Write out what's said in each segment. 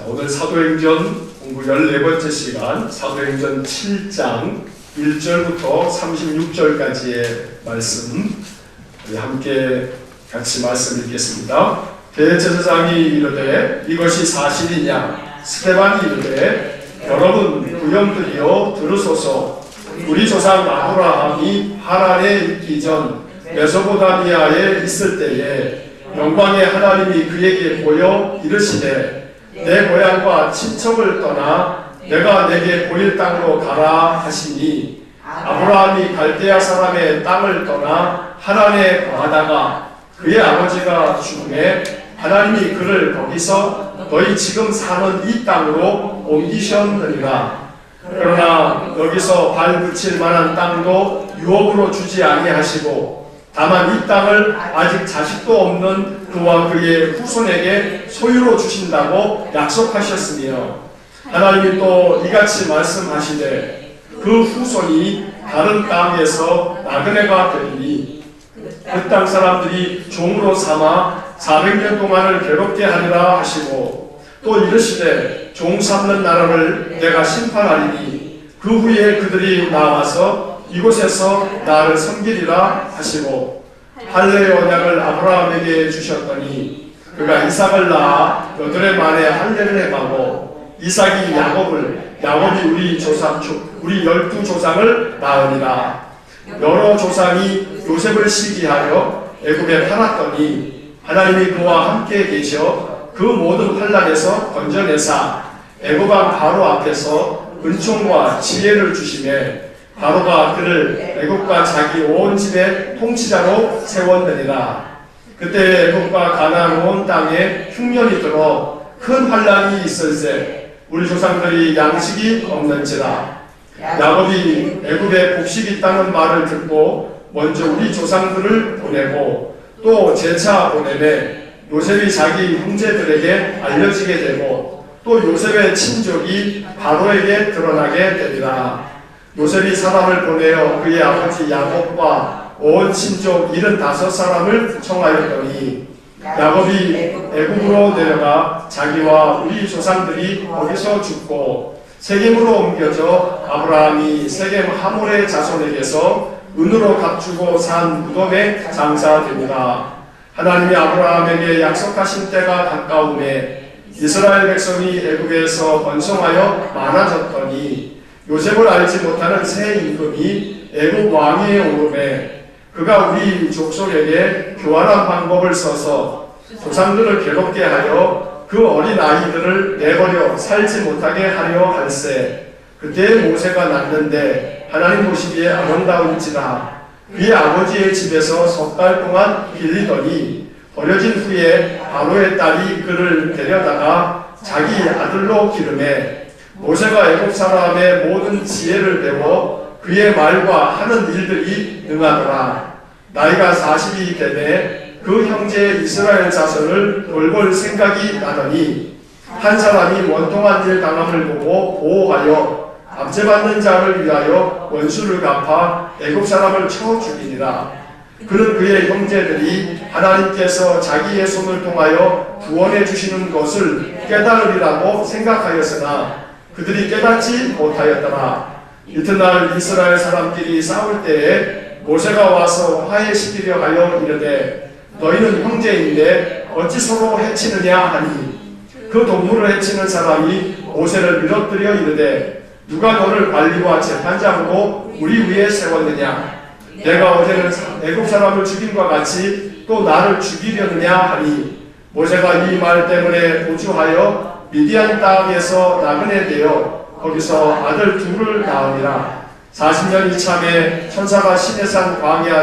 오늘 사도행전 공부 14번째 시간, 사도행전 7장 1절부터 36절까지의 말씀, 우리 함께 같이 말씀 읽겠습니다. 대제사장이 이르되 이것이 사실이냐? 스데반이 이르되 여러분 부형들이여 들으소서. 우리 조상 아브라함이 하란에 있기 전 메소포타미아에 있을 때에 영광의 하나님이 그에게 보여 이르시되 내 고향과 친척을 떠나 내가 내게 보일 땅으로 가라 하시니, 아브라함이 갈대아 사람의 땅을 떠나 하란에 거하다가 그의 아버지가 죽음에 하나님이 그를 거기서 너희 지금 사는 이 땅으로 옮기셨느니라. 그러나 여기서 발 붙일 만한 땅도 유업으로 주지 아니하시고 다만 이 땅을 아직 자식도 없는 그와 그의 후손에게 소유로 주신다고 약속하셨으며, 하나님이 또 이같이 말씀하시되 그 후손이 다른 땅에서 나그네가 되리니 그 땅 사람들이 종으로 삼아 400년 동안을 괴롭게 하리라 하시고, 또 이르시되 종 삼는 나라를 내가 심판하리니 그 후에 그들이 나와서 이곳에서 나를 섬기리라 하시고, 할례의 언약을 아브라함에게 주셨더니 그가 이삭을 낳아 8해 만에 할례를 행하고, 이삭이 야곱이 우리 12조상을 낳으니라. 여러 조상이 요셉을 시기하여 애굽에 팔았더니 하나님이 그와 함께 계셔 그 모든 환난에서 건져내사 애굽 왕 바로 앞에서 은총과 지혜를 주시매, 바로가 그를 애굽과 자기 온 집의 통치자로 세웠느니라. 그때 애굽과 가나안 온 땅에 흉년이 들어 큰 환난이 있을세 우리 조상들이 양식이 없는지라. 야곱이 애굽에 곡식이 있다는 말을 듣고 먼저 우리 조상들을 보내고 또 재차 보내매 요셉이 자기 형제들에게 알려지게 되고, 또 요셉의 친족이 바로에게 드러나게 되리라. 요셉이 사람을 보내어 그의 아버지 야곱과 온 친족 75사람을 청하였더니, 야곱이 애굽으로 내려가 자기와 우리 조상들이 거기서 죽고 세겜으로 옮겨져 아브라함이 세겜 하몰의 자손에게서 은으로 값주고 산 무덤에 장사됩니다. 하나님이 아브라함에게 약속하신 때가 가까우매 이스라엘 백성이 애굽에서 번성하여 많아졌더니, 요셉을 알지 못하는 새 임금이 애굽 왕위에 오르매 그가 우리 족속에게 교활한 방법을 써서 조상들을 괴롭게 하여 그 어린 아이들을 내버려 살지 못하게 하려 할세. 그때 모세가 낳는데 하나님 보시기에 아름다운지라. 그의 아버지의 집에서 3달 동안 빌리더니 버려진 후에 바로의 딸이 그를 데려다가 자기 아들로 기르매, 모세가 애굽 사람의 모든 지혜를 배워 그의 말과 하는 일들이 능하더라. 나이가 40이 되매 그 형제 이스라엘 자손을 돌볼 생각이 나더니, 한 사람이 원통한 일 당함을 보고 보호하여 압제받는 자를 위하여 원수를 갚아 애굽 사람을 쳐 죽이니라. 그는 그의 형제들이 하나님께서 자기의 손을 통하여 구원해 주시는 것을 깨달으리라고 생각하였으나 그들이 깨닫지 못하였더라. 이튿날 이스라엘 사람끼리 싸울 때에 모세가 와서 화해시키려 하여 이르되 너희는 형제인데 어찌 서로 해치느냐 하니, 그 동물을 해치는 사람이 모세를 밀어뜨려 이르되 누가 너를 관리와 재판장으로 우리 위에 세웠느냐? 내가 어제는 애굽 사람을 죽임과 같이 또 나를 죽이려느냐 하니, 모세가 이 말 때문에 도주하여 미디안 땅에서 나그네 되어 거기서 아들 둘을 낳으니라. 40년이 참에 천사가 시내산 광야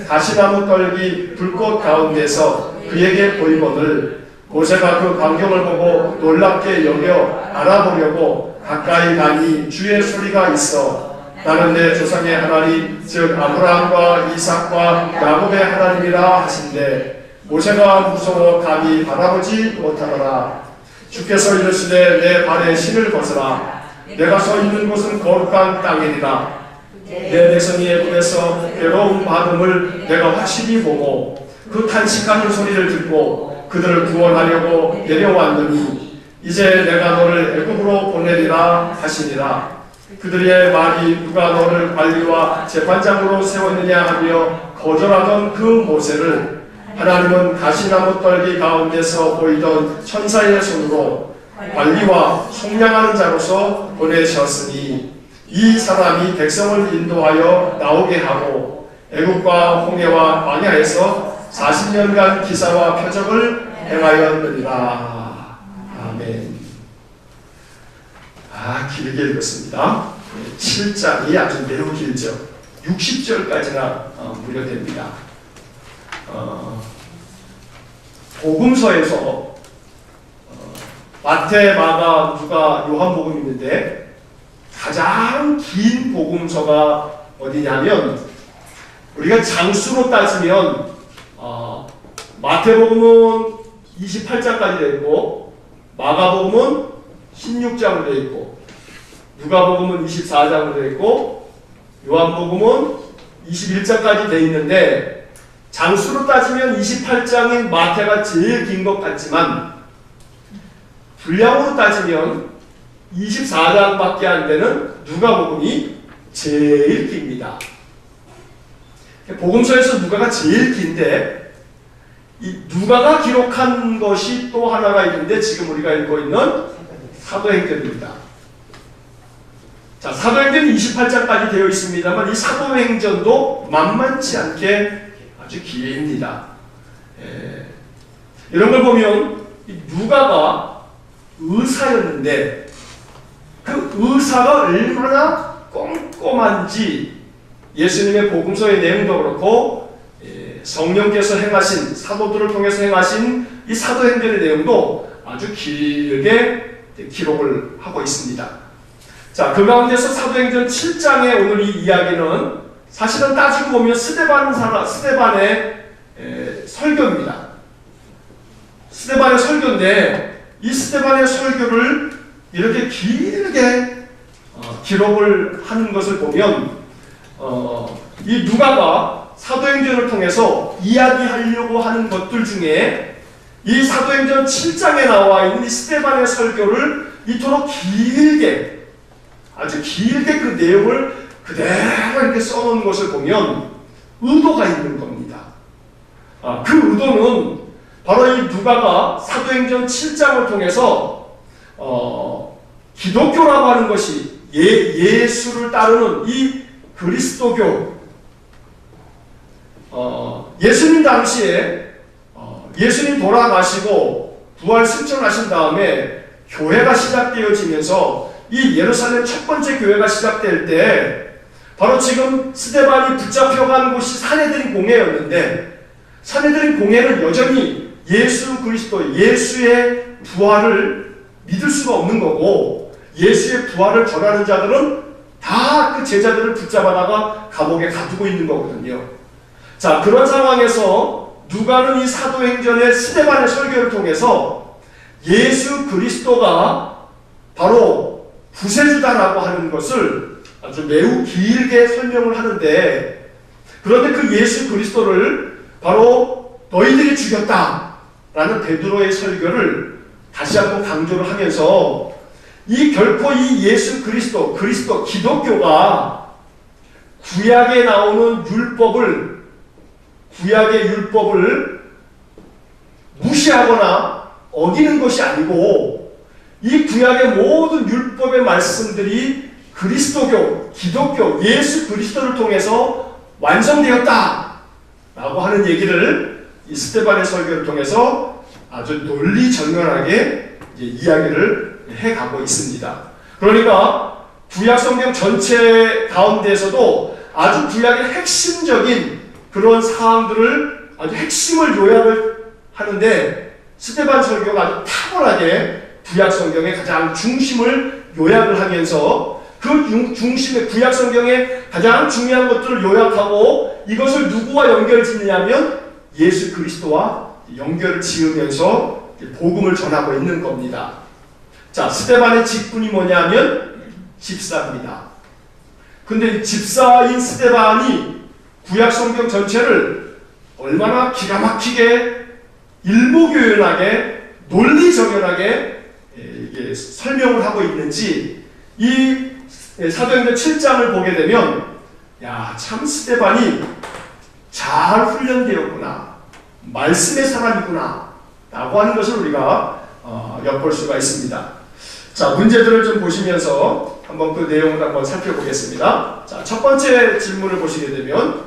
가시나무 떨기 불꽃 가운데서 그에게 보이거늘, 모세가 그 광경을 보고 놀랍게 여겨 알아보려고 가까이 가니 주의 소리가 있어 나는 내 조상의 하나님 즉 아브라함과 이삭과 야곱의 하나님이라 하신대, 모세가 무서워 감히 바라보지 못하더라. 주께서 이르시되 내 발에 신을 벗으라. 내가 서 있는 곳은 거룩한 땅이니라. 내 백성이 애굽에서 괴로움 받음을 내가 확실히 보고 그 탄식하는 소리를 듣고 그들을 구원하려고 내려왔느니, 이제 내가 너를 애굽으로 보내리라 하시니라. 그들의 말이 누가 너를 관리와 재판장으로 세웠느냐 하며 거절하던 그 모세를 하나님은 가시나무 떨기 가운데서 보이던 천사의 손으로 관리와 속량하는 자로서 보내셨으니 이 사람이 백성을 인도하여 나오게 하고 애국과 홍해와 광야에서 40년간 기사와 표적을 행하였느니라. 아멘. 길게 읽었습니다. 7장이 아주 매우 길죠. 60절까지나 무려 됩니다. 복음서에서 마태, 마가, 누가, 요한복음이 있는데 가장 긴 복음서가 어디냐면 우리가 장수로 따지면 마태복음은 28장까지 되어 있고 마가복음은 16장으로 되어 있고 누가복음은 24장으로 되어 있고 요한복음은 21장까지 되어 있는데 장수로 따지면 28장인 마태가 제일 긴 것 같지만 분량으로 따지면 24장밖에 안 되는 누가복음이 제일 깁니다. 복음서에서 누가가 제일 긴데 이 누가가 기록한 것이 또 하나가 있는데 지금 우리가 읽고 있는 사도행전입니다. 자, 사도행전이 28장까지 되어 있습니다만 이 사도행전도 만만치 않게 아주 깁니다. 이런 걸 보면 누가가 의사였는데 그 의사가 얼마나 꼼꼼한지 예수님의 복음서의 내용도 그렇고 성령께서 행하신 사도들을 통해서 행하신 이 사도행전의 내용도 아주 길게 기록을 하고 있습니다. 자, 그 가운데서 사도행전 7장의 오늘 이 이야기는 사실은 따지고 보면 스데반의 설교입니다. 스데반의 설교인데 이 스데반의 설교를 이렇게 길게 기록을 하는 것을 보면 이 누가가 사도행전을 통해서 이야기하려고 하는 것들 중에 이 사도행전 7장에 나와 있는 이 스데반의 설교를 이토록 길게 아주 길게 그 내용을 그대로 이렇게 써놓은 것을 보면 의도가 있는 겁니다. 그 의도는 바로 이 누가가 사도행전 7장을 통해서 기독교라고 하는 것이 예수를 따르는 이 그리스도교 예수님 당시에 예수님 돌아가시고 부활 승천하신 다음에 교회가 시작되어지면서 이 예루살렘 첫 번째 교회가 시작될 때 바로 지금 스데반이 붙잡혀간 곳이 산헤드린 공회였는데 산헤드린 공회는 여전히 예수 그리스도 예수의 부활을 믿을 수가 없는 거고 예수의 부활을 전하는 자들은 다 그 제자들을 붙잡아다가 감옥에 가두고 있는 거거든요. 자, 그런 상황에서 누가는 이 사도행전의 스데반의 설교를 통해서 예수 그리스도가 바로 구세주다라고 하는 것을 아주 매우 길게 설명을 하는데 그런데 그 예수 그리스도를 바로 너희들이 죽였다라는 베드로의 설교를 다시 한번 강조를 하면서 결코 이 예수 그리스도 기독교가 구약에 나오는 구약의 율법을 무시하거나 어기는 것이 아니고 이 구약의 모든 율법의 말씀들이 그리스도교, 기독교, 예수 그리스도를 통해서 완성되었다 라고 하는 얘기를 이 스데반의 설교를 통해서 아주 논리정연하게 이야기를 해가고 있습니다. 그러니까 구약 성경 전체 가운데서도 아주 구약의 핵심적인 그런 사항들을 아주 핵심을 요약을 하는데 스데반 설교가 아주 탁월하게 구약 성경의 가장 중심을 요약을 하면서 그 중심의 구약 성경의 가장 중요한 것들을 요약하고 이것을 누구와 연결 짓느냐면 예수 그리스도와 연결을 지으면서 복음을 전하고 있는 겁니다. 자, 스데반의 직분이 뭐냐면 집사입니다. 근데 집사인 스데반이 구약 성경 전체를 얼마나 기가 막히게 일목요연하게 논리정연하게 이게 설명을 하고 있는지 이 사도행전 7장을 보게 되면 야, 참 스데반이 잘 훈련되었구나, 말씀의 사람이구나 라고 하는 것을 우리가 엿볼 수가 있습니다. 자, 문제들을 좀 보시면서 한번 그 내용을 한번 살펴보겠습니다. 자, 첫 번째 질문을 보시게 되면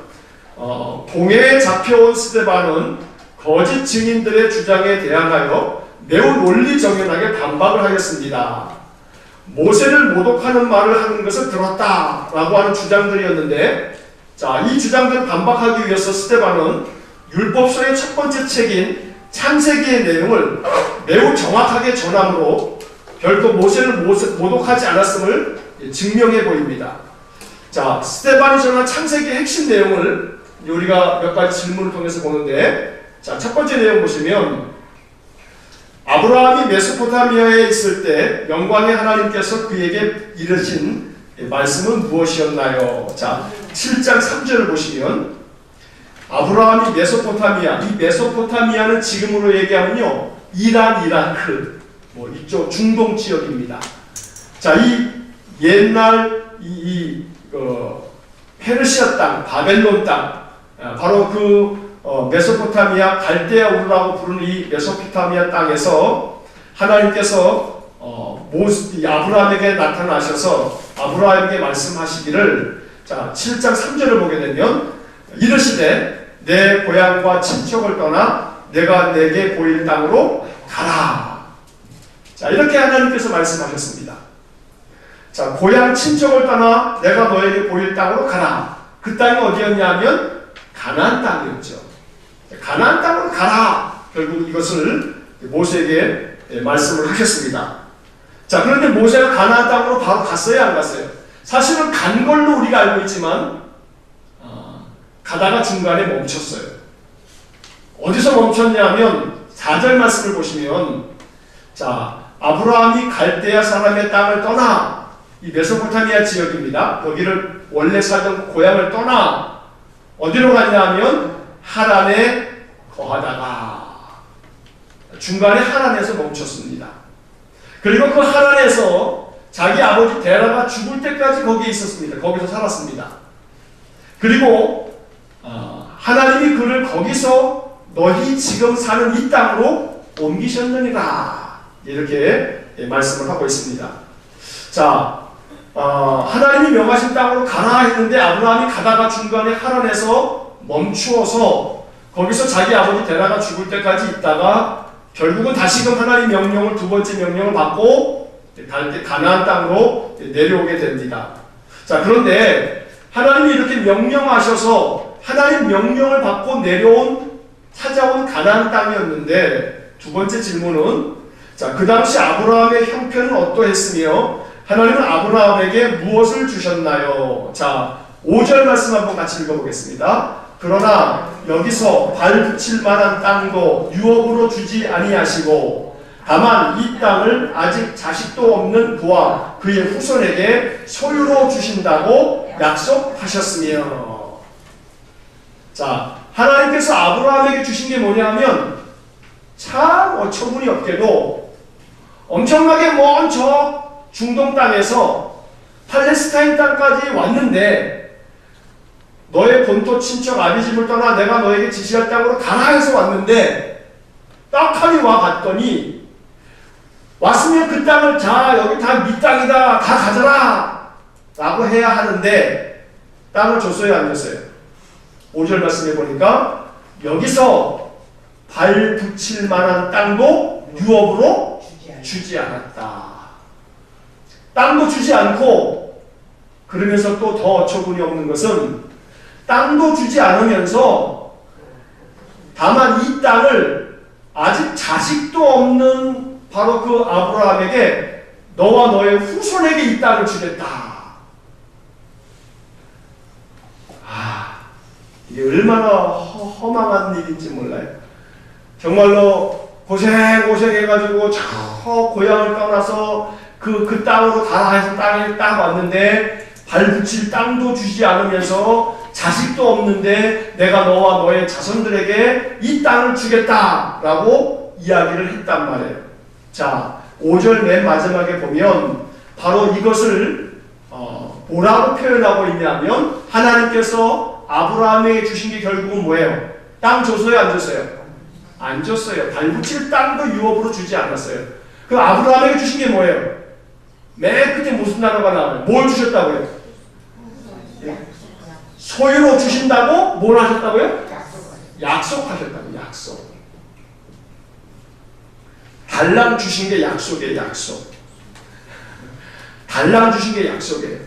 동해에 잡혀온 스데반은 거짓 증인들의 주장에 대항하여 매우 논리정연하게 반박을 하였습니다. 모세를 모독하는 말을 하는 것을 들었다라고 하는 주장들이었는데, 자, 이 주장들을 반박하기 위해서 스데반은 율법서의 첫 번째 책인 창세기의 내용을 매우 정확하게 전함으로 결코 모세를 모독하지 않았음을 증명해 보입니다. 자, 스데반이 전한 창세기의 핵심 내용을 우리가 몇 가지 질문을 통해서 보는데, 자, 첫 번째 내용 보시면 아브라함이 메소포타미아에 있을 때 영광의 하나님께서 그에게 이르신 말씀은 무엇이었나요? 자, 7장 3절을 보시면 아브라함이 메소포타미아, 이 메소포타미아는 지금으로 얘기하면요, 이란, 이라크, 뭐 이쪽 중동 지역입니다. 자, 이 옛날 페르시아 땅, 바벨론 땅, 바로 그 메소포타미아, 갈대아 우르라고 부르는 이 메소포타미아 땅에서 하나님께서 아브라함에게 나타나셔서 아브라함에게 말씀하시기를, 자, 7장 3절을 보게 되면 이르시되 내 고향과 친척을 떠나 내가 내게 보일 땅으로 가라. 자, 이렇게 하나님께서 말씀하셨습니다. 자, 고향 친척을 떠나 내가 너에게 보일 땅으로 가라. 그 땅이 어디였냐면 가나안 땅이었죠. 가나안 땅으로 가라. 결국 이것을 모세에게 말씀을 하셨습니다. 자, 그런데 모세가 가나안 땅으로 바로 갔어요, 안 갔어요? 사실은 간 걸로 우리가 알고 있지만 가다가 중간에 멈췄어요. 어디서 멈췄냐면 4절 말씀을 보시면, 자, 아브라함이 갈대아 사람의 땅을 떠나, 이 메소포타미아 지역입니다. 거기를 원래 살던 고향을 떠나 어디로 갔냐면 하란에 거하다가 중간에 하란에서 멈췄습니다. 그리고 그 하란에서 자기 아버지 데라가 죽을 때까지 거기에 있었습니다. 거기서 살았습니다. 그리고 하나님이 그를 거기서 너희 지금 사는 이 땅으로 옮기셨느니라, 이렇게 말씀을 하고 있습니다. 자, 하나님이 명하신 땅으로 가라 했는데 아브라함이 가다가 중간에 하란에서 멈추어서 거기서 자기 아버지 데라가 죽을 때까지 있다가 결국은 다시금 하나님 명령을, 두 번째 명령을 받고 가나안 땅으로 내려오게 됩니다. 자, 그런데 하나님이 이렇게 명령하셔서 하나님 명령을 받고 찾아온 가나안 땅이었는데, 두 번째 질문은, 자, 그 당시 아브라함의 형편은 어떠했으며 하나님은 아브라함에게 무엇을 주셨나요? 자, 5절 말씀 한번 같이 읽어보겠습니다. 그러나 여기서 발 붙일 만한 땅도 유업으로 주지 아니하시고 다만 이 땅을 아직 자식도 없는 그와 그의 후손에게 소유로 주신다고 약속하셨으며. 자, 하나님께서 아브라함에게 주신 게 뭐냐면 참 어처구니 없게도 엄청나게 먼 저 중동 땅에서 팔레스타인 땅까지 왔는데, 너의 본토 친척 아비집을 떠나 내가 너에게 지시할 땅으로 가라 해서 왔는데, 떡하니 와봤더니 왔으면 그 땅을, 자, 여기 다 네 땅이다, 다 가져라 라고 해야 하는데 땅을 줬어요, 안 줬어요? 5절 말씀해 보니까 여기서 발 붙일 만한 땅도 유업으로 주지 않았다. 땅도 주지 않고, 그러면서 또 더 어처구니 없는 것은 땅도 주지 않으면서 다만 이 땅을 아직 자식도 없는 바로 그 아브라함에게 너와 너의 후손에게 이 땅을 주겠다. 이게 얼마나 허망한 일인지 몰라요. 정말로 고생해가지고 저 고향을 떠나서 그 땅으로 가라 해서 땅에 딱 왔는데 발 붙일 땅도 주지 않으면서 자식도 없는데 내가 너와 너의 자손들에게 이 땅을 주겠다라고 이야기를 했단 말이에요. 자, 5절 맨 마지막에 보면 바로 이것을 뭐라고 표현하고 있냐면 하나님께서 아브라함에게 주신 게 결국은 뭐예요? 땅 줬어요? 안 줬어요? 안 줬어요. 발붙일 땅도 유업으로 주지 않았어요. 그 아브라함에게 주신 게 뭐예요? 맨 끝에 무슨 단어가 나와요? 뭘 주셨다고요? 소유로 주신다고 뭘 하셨다고요? 약속하셨다고. 약속. 달랑 주신 게 약속이에요. 약속. 달랑 주신 게 약속이에요.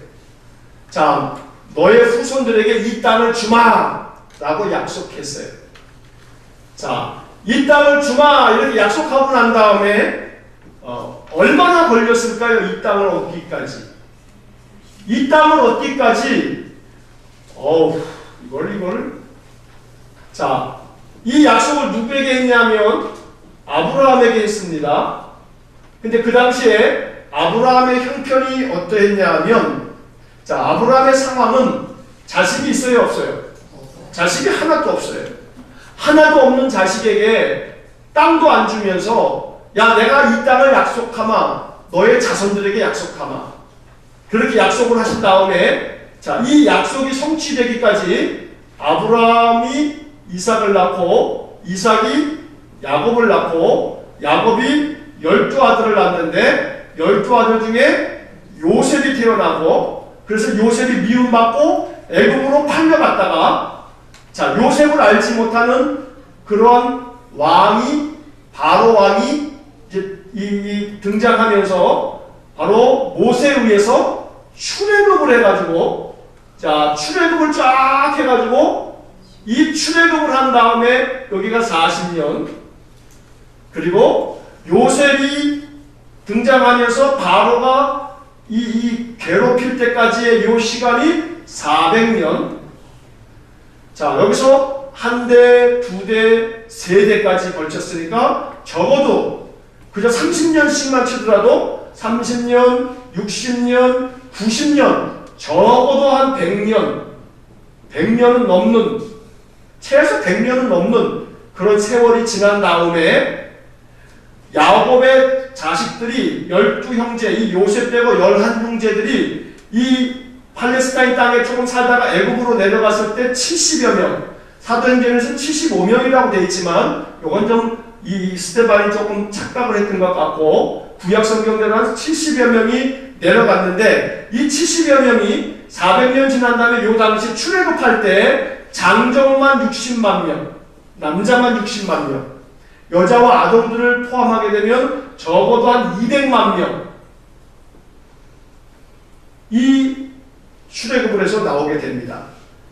자, 너의 후손들에게 이 땅을 주마 라고 약속했어요. 자, 이 땅을 주마 이렇게 약속하고 난 다음에 얼마나 걸렸을까요? 이 땅을 얻기까지. 이 땅을 얻기까지 이걸 자, 이 약속을 누구에게 했냐면 아브라함에게 했습니다. 근데 그 당시에 아브라함의 형편이 어떠했냐면 자, 아브라함의 상황은 자식이 있어요? 없어요? 자식이 하나도 없어요. 하나도 없는 자식에게 땅도 안 주면서 야, 내가 이 땅을 약속하마. 너의 자손들에게 약속하마. 그렇게 약속을 하신 다음에 자, 이 약속이 성취되기까지 아브라함이 이삭을 낳고 이삭이 야곱을 낳고 야곱이 12아들을 낳는데 12아들 중에 요셉이 태어나고 그래서 요셉이 미움받고 애굽으로 팔려갔다가 자, 요셉을 알지 못하는 그러한 왕이 바로 왕이 이제 이 등장하면서 바로 모세에 의해서 출애굽을 해가지고 자, 출애굽을 쫙 해가지고 이 출애굽을 한 다음에 여기가 40년 그리고 요셉이 등장하면서 바로가 이 괴롭힐 때까지의 요 시간이 400년. 자, 여기서 한 대, 두 대, 세 대까지 걸쳤으니까 적어도 그저 30년씩만 치더라도 30년, 60년, 90년, 적어도 한 100년, 100년은 넘는, 최소 100년은 넘는 그런 세월이 지난 다음에 야곱의 자식들이 12형제, 이 요셉 빼고 11형제들이 이 팔레스타인 땅에 조금 살다가 애굽으로 내려갔을 때 70여 명, 사도행전에서는 75명이라고 되어 있지만 이건 좀 이 스테반이 조금 착각을 했던 것 같고 구약 성경대로 한 70여 명이 내려갔는데 이 70여 명이 400년 지난 다음에 요 당시 출애굽할 때 장정만 60만 명, 남자만 60만 명, 여자와 아동들을 포함하게 되면 적어도 한 200만 명 이 출애굽을 해서 나오게 됩니다.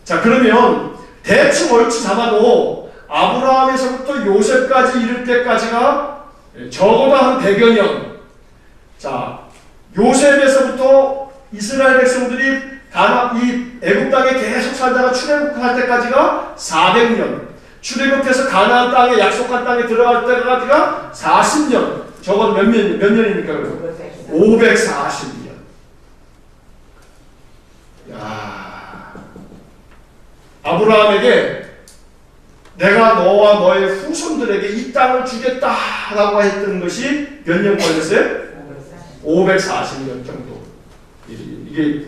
자, 그러면 대충 얼추 잡아도 아브라함에서부터 요셉까지 이를 때까지가 적어도 한 100여 년. 자, 요셉에서부터 이스라엘 백성들이 이 애굽 땅에 계속 살다가 출애굽할 때까지가 400년. 출애굽해서 가나안 땅에 약속한 땅에 들어갈 때까지가 40년. 적어도 몇 년입니까? 540년. 야, 아브라함에게 내가 너와 너의 후손들에게 이 땅을 주겠다라고 했던 것이 몇 년 걸렸어요? 540년 정도. 이게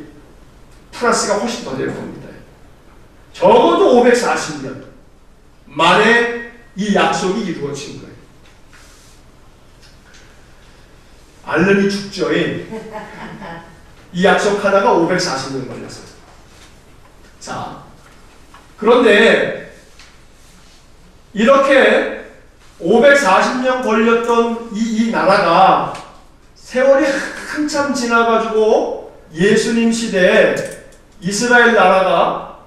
플러스가 훨씬 더 될 겁니다. 적어도 540년 만에 이 약속이 이루어진 거예요. 알름이 축저인 이 약속 하나가 540년 걸렸어요. 자, 그런데 이렇게 540년 걸렸던 이 나라가 세월이 한참 지나가지고 예수님 시대에 이스라엘 나라가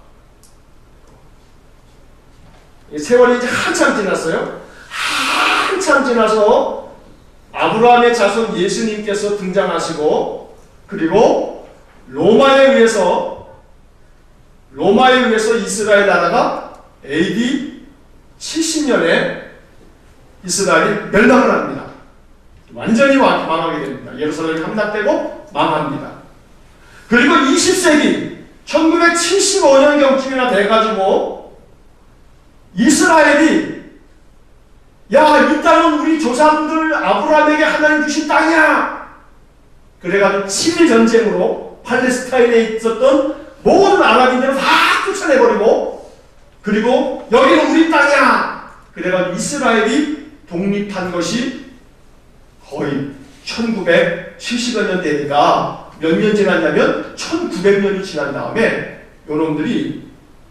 세월이 이제 한참 지났어요. 한참 지나서 아브라함의 자손 예수님께서 등장하시고 그리고 로마에 의해서 이스라엘 나라가 AD 70년에 이스라엘이 멸망을 합니다. 완전히 망하게 됩니다. 예루살렘이 함락되고 망합니다. 그리고 20세기 1975년경쯤이나 돼가지고 이스라엘이 야, 이 땅은 우리 조상들 아브라함에게 하나님 주신 땅이야. 그래가지고 7일 전쟁으로 팔레스타인에 있었던 모든 아랍인들을 다 쫓아내버리고, 그리고 여기는 우리 땅이야. 그래가지고 이스라엘이 독립한 것이 거의 1970여 년 되니까 몇 년 지났냐면 1900년이 지난 다음에 요놈들이,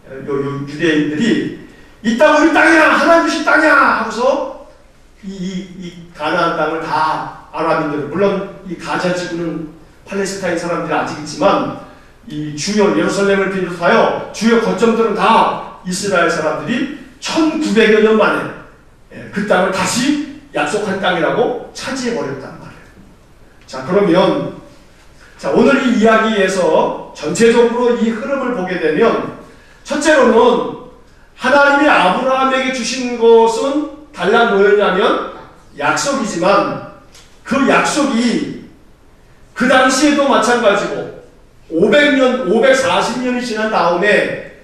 유대인들이 이 땅 우리 땅이야, 하나님 주신 땅이야 하고서 이 가나안 땅을 다 아랍인들, 물론 이 가자 지구는 팔레스타인 사람들이 아직 있지만 이 주요 예루살렘을 비롯하여 주요 거점들은 다 이스라엘 사람들이 1900여 년 만에 그 땅을 다시 약속한 땅이라고 차지해버렸단 말이에요. 자, 그러면 오늘 이 이야기에서 전체적으로 이 흐름을 보게 되면, 첫째로는 하나님이 아브라함에게 주신 것은 달랑 뭐였냐면 약속이지만, 그 약속이 그 당시에도 마찬가지고 500년, 540년이 지난 다음에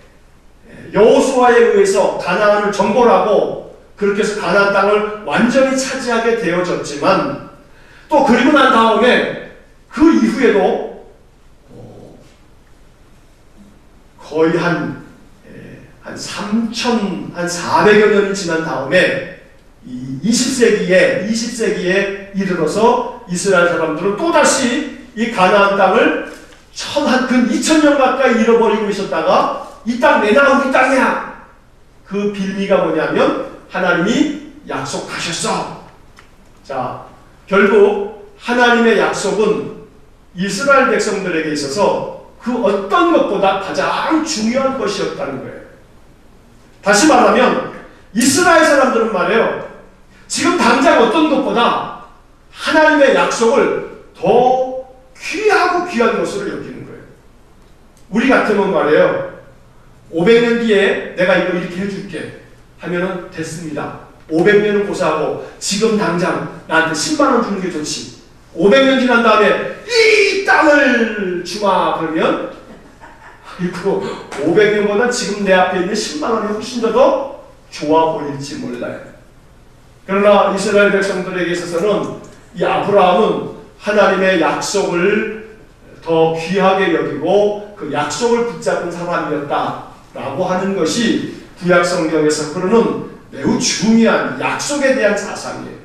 여호수아에 의해서 가나안을 정벌하고 그렇게 해서 가나안 땅을 완전히 차지하게 되어졌지만, 또 그리고 난 다음에 그 이후에도 거의 한 400여 년이 지난 다음에 이 20세기에 이르러서 이스라엘 사람들은 또다시 이 가나안 땅을 근 2000년 가까이 잃어버리고 있었다가 이 땅 내놔, 우리 땅이야. 그 빌미가 뭐냐면 하나님이 약속하셨어. 자, 결국 하나님의 약속은 이스라엘 백성들에게 있어서 그 어떤 것보다 가장 중요한 것이었다는 거예요. 다시 말하면 이스라엘 사람들은 말이에요, 지금 당장 어떤 것보다 하나님의 약속을 더 귀하고 귀한 것으로 여기는 거예요. 우리 같으면 말이에요, 500년 뒤에 내가 이거 이렇게 해줄게 하면은 됐습니다. 500년은 고사하고 지금 당장 나한테 10만원 주는 게 좋지. 500년 지난 다음에 이 땅을 주마 그러면 이거 500년보다 지금 내 앞에 있는 10만원이 훨씬 더 좋아 보일지 몰라요. 그러나 이스라엘 백성들에게 있어서는 이 아브라함은 하나님의 약속을 더 귀하게 여기고 그 약속을 붙잡은 사람이었다라고 하는 것이 구약 성경에서 흐르는 매우 중요한 약속에 대한 자상이에요.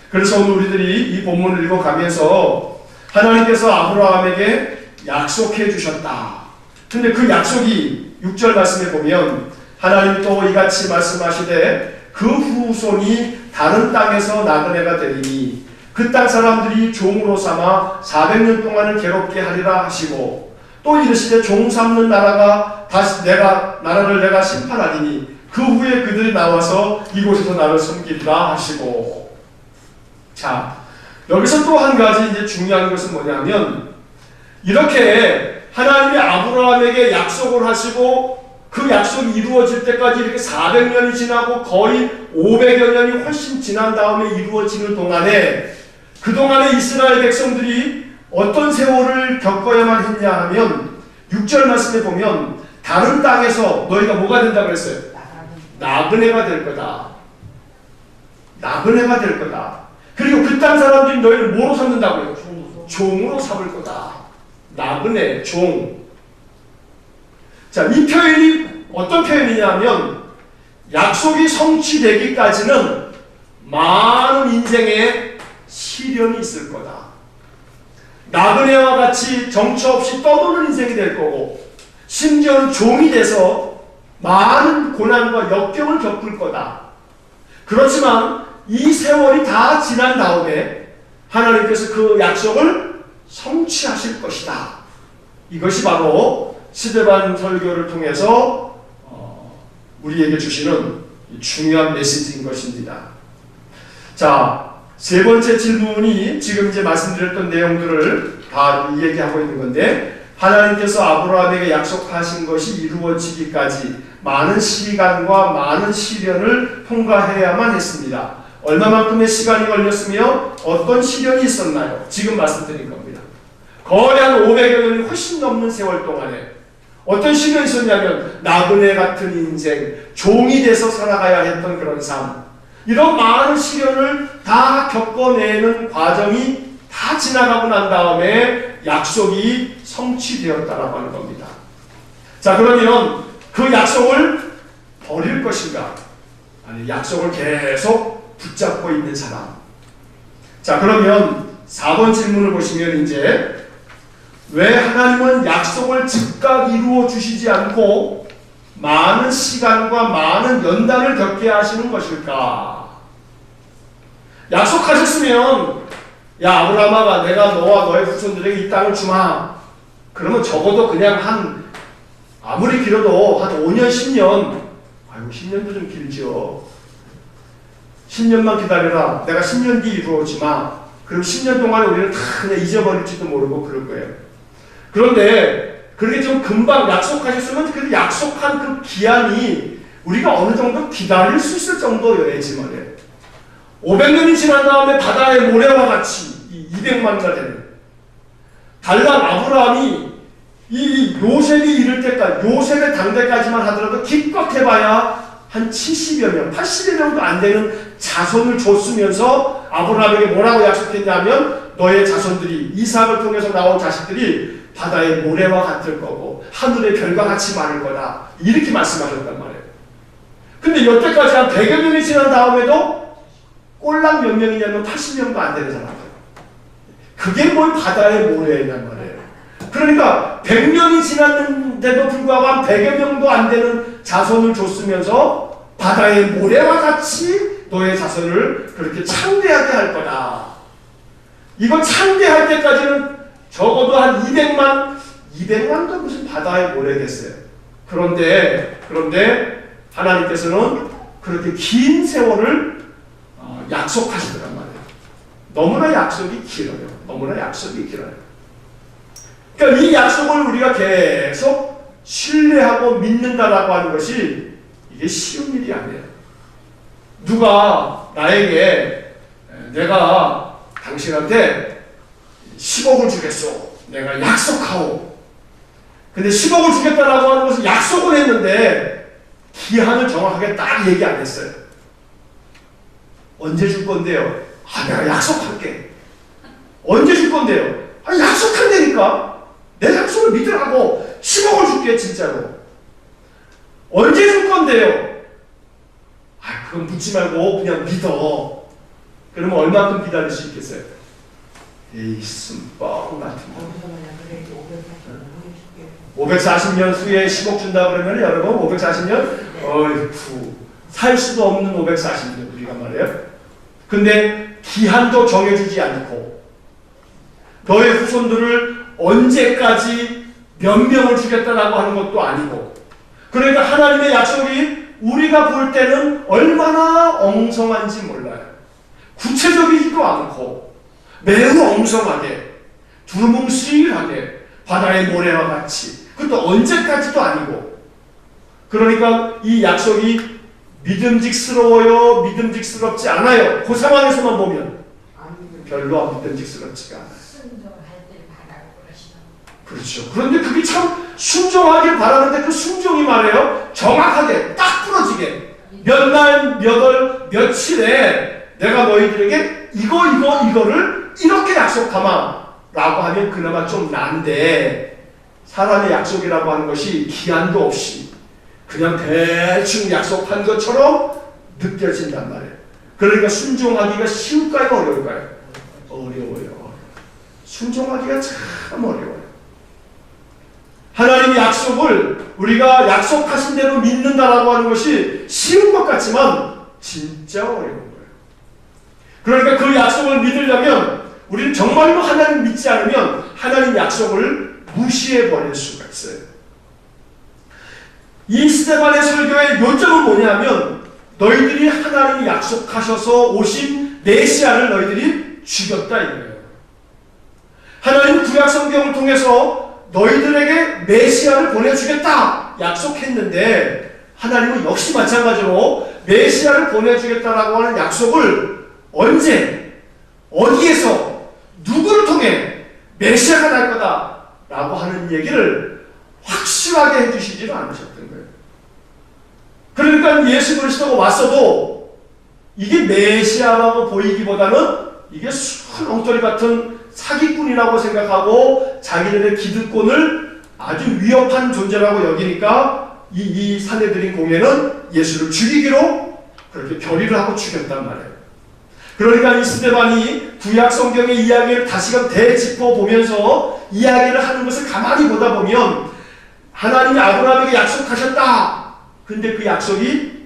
그래서 오늘 우리들이 이 본문을 읽어가면서 하나님께서 아브라함에게 약속해 주셨다. 근데 그 약속이 6절 말씀에 보면 하나님이 또 이같이 말씀하시되 그 후손이 다른 땅에서 나그네가 되리니 그 땅 사람들이 종으로 삼아 400년 동안을 괴롭게 하리라 하시고, 또 이르시되 종 삼는 나라가 다시 나라를 내가 심판하리니 그 후에 그들이 나와서 이곳에서 나를 섬기리라 하시고. 자, 여기서 또 한 가지 이제 중요한 것은 뭐냐면, 이렇게 하나님이 아브라함에게 약속을 하시고 그 약속이 이루어질 때까지 이렇게 400년이 지나고 거의 500여 년이 훨씬 지난 다음에 이루어지는 동안에, 그동안에 이스라엘 백성들이 어떤 세월을 겪어야만 했냐 하면 6절 말씀에 보면 다른 땅에서 너희가 뭐가 된다고 그랬어요? 나그네가 될 거다. 나그네가 될 거다. 그리고 그 땅 사람들이 너희를 뭐로 삼는다고요? 종으로 삼을 거다. 나그네, 종. 자, 이 표현이 어떤 표현이냐 하면 약속이 성취되기까지는 많은 인생에 시련이 있을 거다. 나그네와 같이 정처 없이 떠도는 인생이 될 거고, 심지어는 종이 돼서 많은 고난과 역경을 겪을 거다. 그렇지만 이 세월이 다 지난 다음에 하나님께서 그 약속을 성취하실 것이다. 이것이 바로 스데반 설교를 통해서 우리에게 주시는 중요한 메시지인 것입니다. 자, 세 번째 질문이 지금 이제 말씀드렸던 내용들을 다 얘기하고 있는 건데, 하나님께서 아브라함에게 약속하신 것이 이루어지기까지 많은 시간과 많은 시련을 통과해야만 했습니다. 얼마만큼의 시간이 걸렸으며 어떤 시련이 있었나요? 지금 말씀드린 겁니다. 거의 한 500여 년이 훨씬 넘는 세월 동안에 어떤 시련이 있었냐면 나그네 같은 인생, 종이 돼서 살아가야 했던 그런 삶, 이런 많은 시련을 다 겪어내는 과정이 다 지나가고 난 다음에 약속이 성취되었다라고 하는 겁니다. 자, 그러면 그 약속을 버릴 것인가? 아니, 약속을 계속 붙잡고 있는 사람. 자, 그러면 4번 질문을 보시면 이제 왜 하나님은 약속을 즉각 이루어 주시지 않고 많은 시간과 많은 연단을 겪게 하시는 것일까? 약속하셨으면 야, 아브라함아, 내가 너와 너의 후손들에게 이 땅을 주마. 그러면 적어도 그냥 아무리 길어도 한 5년, 10년, 아이고 10년도 좀 길죠. 10년만 기다려라. 내가 10년 뒤 이루어지마. 그럼 10년 동안에 우리는 다 그냥 잊어버릴지도 모르고 그럴 거예요. 그런데 그렇게 좀 금방 약속하셨으면 그 약속한 그 기한이 우리가 어느 정도 기다릴 수 있을 정도여야지 말이에요. 500년이 지난 다음에 바다의 모래와 같이 200만이나 되는 달랑 아브라함이 이 요셉이 이를 때까지, 요셉의 당대까지만 하더라도 기껏 해봐야 한 70여 명, 80여 명도 안 되는 자손을 줬으면서 아브라함에게 뭐라고 약속했냐면 너의 자손들이, 이삭을 통해서 나온 자식들이 바다의 모래와 같을 거고 하늘의 별과 같이 많을 거다. 이렇게 말씀하셨단 말이에요. 근데 여태까지 한 100여 년이 지난 다음에도 꼴랑 몇 명이냐면 80명도 안 되는 사람들. 그게 뭘 바다의 모래란 말이에요. 그러니까 100년이 지났는데도 불구하고 한 100여 명도 안 되는 자손을 줬으면서 바다의 모래와 같이 너의 자손을 그렇게 창대하게 할 거다. 이거 창대할 때까지는 적어도 한 200만도 무슨 바다의 모래겠어요. 그런데 하나님께서는 그렇게 긴 세월을 약속하시더란 말이에요. 너무나 약속이 길어요. 너무나 약속이 길어요. 그러니까 이 약속을 우리가 계속 신뢰하고 믿는다라고 하는 것이 이게 쉬운 일이 아니에요. 누가 나에게 내가 당신한테 10억을 주겠소. 내가 약속하오. 근데 10억을 주겠다라고 하는 것은 약속을 했는데 기한을 정확하게 딱 얘기 안 했어요. 언제 줄 건데요? 아, 내가 약속할게. 언제 줄 건데요? 아, 약속한다니까. 내 약속을 믿으라고. 10억을 줄게 진짜로. 언제 줄 건데요? 아, 그건 묻지 말고 그냥 믿어. 그러면 얼마큼 기다릴 수 있겠어요? 에이, 쓴뻥 같은 거. 540년 후에 10억 준다 그러면 여러분 540년? 어이쿠, 살 수도 없는 540년 우리가 말이에요. 근데 기한도 정해주지 않고 너의 후손들을 언제까지 몇 명을 주겠다라고 하는 것도 아니고, 그러니까 하나님의 약속이 우리가 볼 때는 얼마나 엉성한지 몰라요. 구체적이지도 않고 매우 엉성하게 두루뭉실하게 바다의 모래와 같이, 그것도 언제까지도 아니고, 그러니까 이 약속이 믿음직스러워요? 믿음직스럽지 않아요? 그 상황에서만 보면 별로 믿음직스럽지가 않아요. 그렇죠. 그런데 그게 참 순종하길 바라는데 그 순종이 말이에요. 정확하게 딱 부러지게 몇 날, 몇 월, 며칠에 내가 너희들에게 이거를 이렇게 약속하마 라고 하면 그나마 좀 난데, 사람의 약속이라고 하는 것이 기한도 없이 그냥 대충 약속한 것처럼 느껴진단 말이에요. 그러니까 순종하기가 쉬울까요? 어려울까요? 어려워요. 순종하기가 참 어려워요. 하나님의 약속을 우리가 약속하신 대로 믿는다라고 하는 것이 쉬운 것 같지만 진짜 어려운 거예요. 그러니까 그 약속을 믿으려면 우리는 정말로 하나님 믿지 않으면 하나님 약속을 무시해버릴 수가 있어요. 이 스데반의 설교의 요점은 뭐냐면 너희들이 하나님이 약속하셔서 오신 메시아를 너희들이 죽였다 이거예요. 하나님 구약 성경을 통해서 너희들에게 메시아를 보내주겠다 약속했는데, 하나님은 역시 마찬가지로 메시아를 보내주겠다라고 하는 약속을 언제, 어디에서, 누구를 통해 메시아가 날 거다 라고 하는 얘기를 확실하게 해주시지는 않으셨던 거예요. 그러니까 예수 그리스도가 왔어도 이게 메시아라고 보이기보다는 이게 순 엉터리 같은 사기꾼이라고 생각하고 자기들의 기득권을 아주 위협한 존재라고 여기니까 이 사내들인 공예는 예수를 죽이기로 그렇게 결의를 하고 죽였단 말이에요. 그러니까 이 스데반이 구약 성경의 이야기를 다시금 되짚어 보면서 이야기를 하는 것을 가만히 보다 보면 하나님이 아브라함에게 약속하셨다. 근데 그 약속이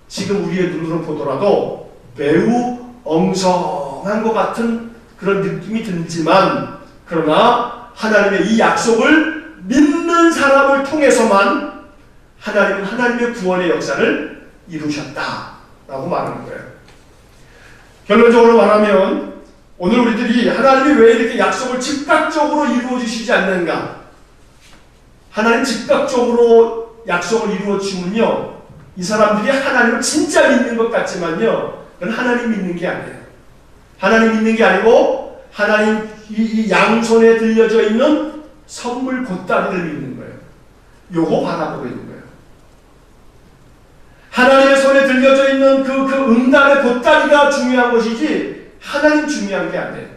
지금 우리의 눈으로 보더라도 매우 엉성한 것 같은 그런 느낌이 들지만, 그러나 하나님의 이 약속을 믿는 사람을 통해서만 하나님은 하나님의 구원의 역사를 이루셨다라고 말하는 거예요. 결론적으로 말하면 오늘 우리들이 하나님이 왜 이렇게 약속을 즉각적으로 이루어 주시지 않는가? 하나님 즉각적으로 약속을 이루어 주면요, 이 사람들이 하나님을 진짜 믿는 것 같지만요, 그건 하나님 믿는 게 아니에요. 하나님 믿는 게 아니고 하나님 이 양손에 들려져 있는 선물 보따리를 믿는 거예요. 요거 바라보고 있는 거예요. 하나님의 손에 들려져 있는 그 응답의 보따리가 중요한 것이지 하나님 중요한 게 아니에요.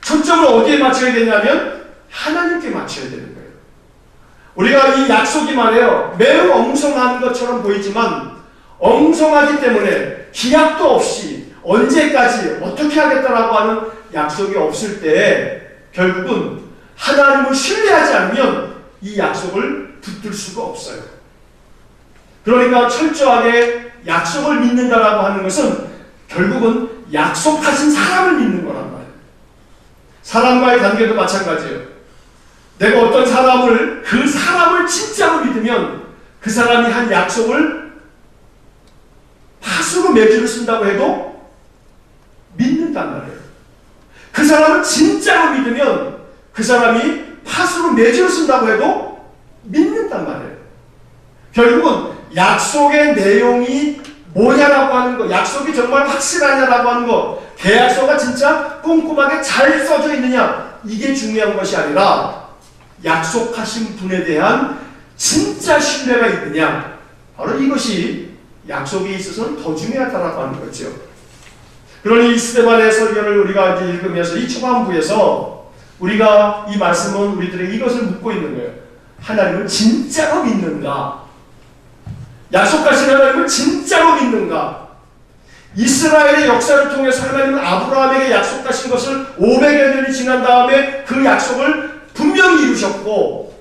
초점을 어디에 맞춰야 되냐면 하나님께 맞춰야 되는 거예요. 우리가 이 약속이 말이에요, 매우 엉성한 것처럼 보이지만 엉성하기 때문에 기약도 없이 언제까지 어떻게 하겠다라고 하는 약속이 없을 때 결국은 하나님을 신뢰하지 않으면 이 약속을 붙들 수가 없어요. 그러니까 철저하게 약속을 믿는다라고 하는 것은 결국은 약속하신 사람을 믿는 거란 말이에요. 사람과의 관계도 마찬가지예요. 내가 어떤 사람을, 그 사람을 진짜로 믿으면 그 사람이 한 약속을 파수로 매주를 쓴다고 해도 믿는단 말이에요. 그 사람을 진짜로 믿으면 그 사람이 파수로 매주를 쓴다고 해도 믿는단 말이에요. 결국은 약속의 내용이 뭐냐라고 하는 것, 약속이 정말 확실하냐라고 하는 것, 계약서가 진짜 꼼꼼하게 잘 써져 있느냐, 이게 중요한 것이 아니라 약속하신 분에 대한 진짜 신뢰가 있느냐, 바로 이것이 약속에 있어서는 더 중요하다라고 하는 거죠. 그러니 이 스데반의 설교를 우리가 이제 읽으면서 이 초반부에서 우리가 이 말씀은 우리들에게 이것을 묻고 있는 거예요. 하나님을 진짜로 믿는가? 약속하신 하나님을 진짜로 믿는가? 이스라엘의 역사를 통해서 하나님은 아브라함에게 약속하신 것을 500여 년이 지난 다음에 그 약속을 분명히 이루셨고,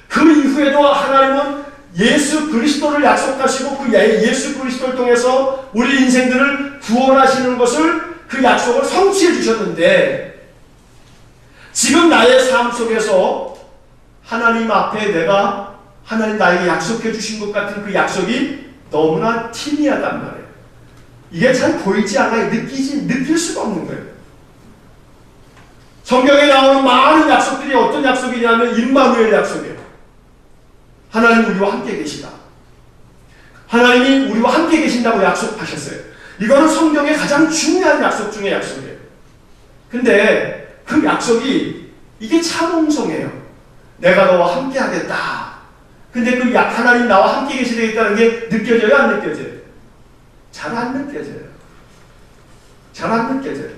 그 이후에도 하나님은 예수 그리스도를 약속하시고 그 예수 그리스도를 통해서 우리 인생들을 구원하시는 것을, 그 약속을 성취해 주셨는데, 지금 나의 삶 속에서 하나님 앞에 내가 하나님 나에게 약속해 주신 것 같은 그 약속이 너무나 티미하단 말이에요. 이게 잘 보이지 않아요. 느낄 수가 없는 거예요. 성경에 나오는 많은 약속들이 어떤 약속이냐면 임마누엘 약속이에요. 하나님 우리와 함께 계시다. 하나님이 우리와 함께 계신다고 약속하셨어요. 이거는 성경의 가장 중요한 약속 중에 약속이에요. 근데 그 약속이 이게 참 엉성해요. 내가 너와 함께 하겠다. 근데 그 하나님 나와 함께 계시겠다는 게 느껴져요? 안 느껴져요? 잘 안 느껴져요. 잘 안 느껴져요.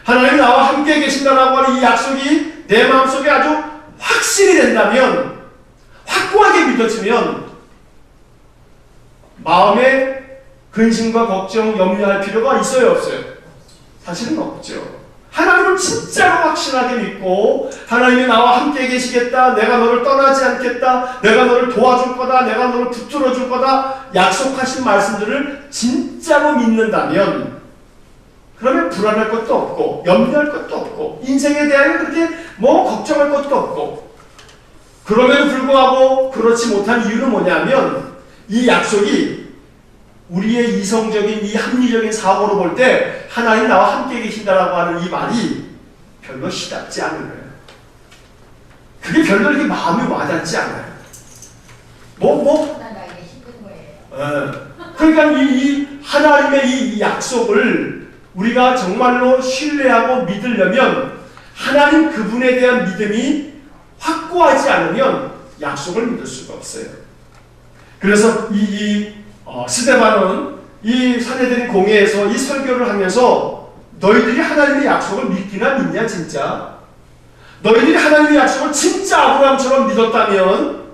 하나님 나와 함께 계신다라고 하는 이 약속이 내 마음속에 아주 확실히 된다면, 확고하게 믿어지면 마음에 근심과 걱정, 염려할 필요가 있어요, 없어요? 사실은 없죠. 하나님을 진짜로 확실하게 믿고 하나님이 나와 함께 계시겠다, 내가 너를 떠나지 않겠다, 내가 너를 도와줄 거다, 내가 너를 붙들어 줄 거다, 약속하신 말씀들을 진짜로 믿는다면, 그러면 불안할 것도 없고 염려할 것도 없고 인생에 대하여 그렇게 걱정할 것도 없고, 그럼에도 불구하고 그렇지 못한 이유는 뭐냐면, 이 약속이 우리의 이성적인 이 합리적인 사고로 볼 때 하나님 나와 함께 계신다라고 하는 이 말이 별로 시답지 않은 거예요. 그게 별로 이렇게 마음이 와닿지 않아요. 나에게 싶은 거예요. 그러니까 이 하나님의 이 약속을 우리가 정말로 신뢰하고 믿으려면 하나님 그분에 대한 믿음이 확고하지 않으면 약속을 믿을 수가 없어요. 그래서 스데반은 이 산헤드린 공회에서 이 설교를 하면서 너희들이 하나님의 약속을 믿기나 믿냐 진짜? 너희들이 하나님의 약속을 진짜 아브라함처럼 믿었다면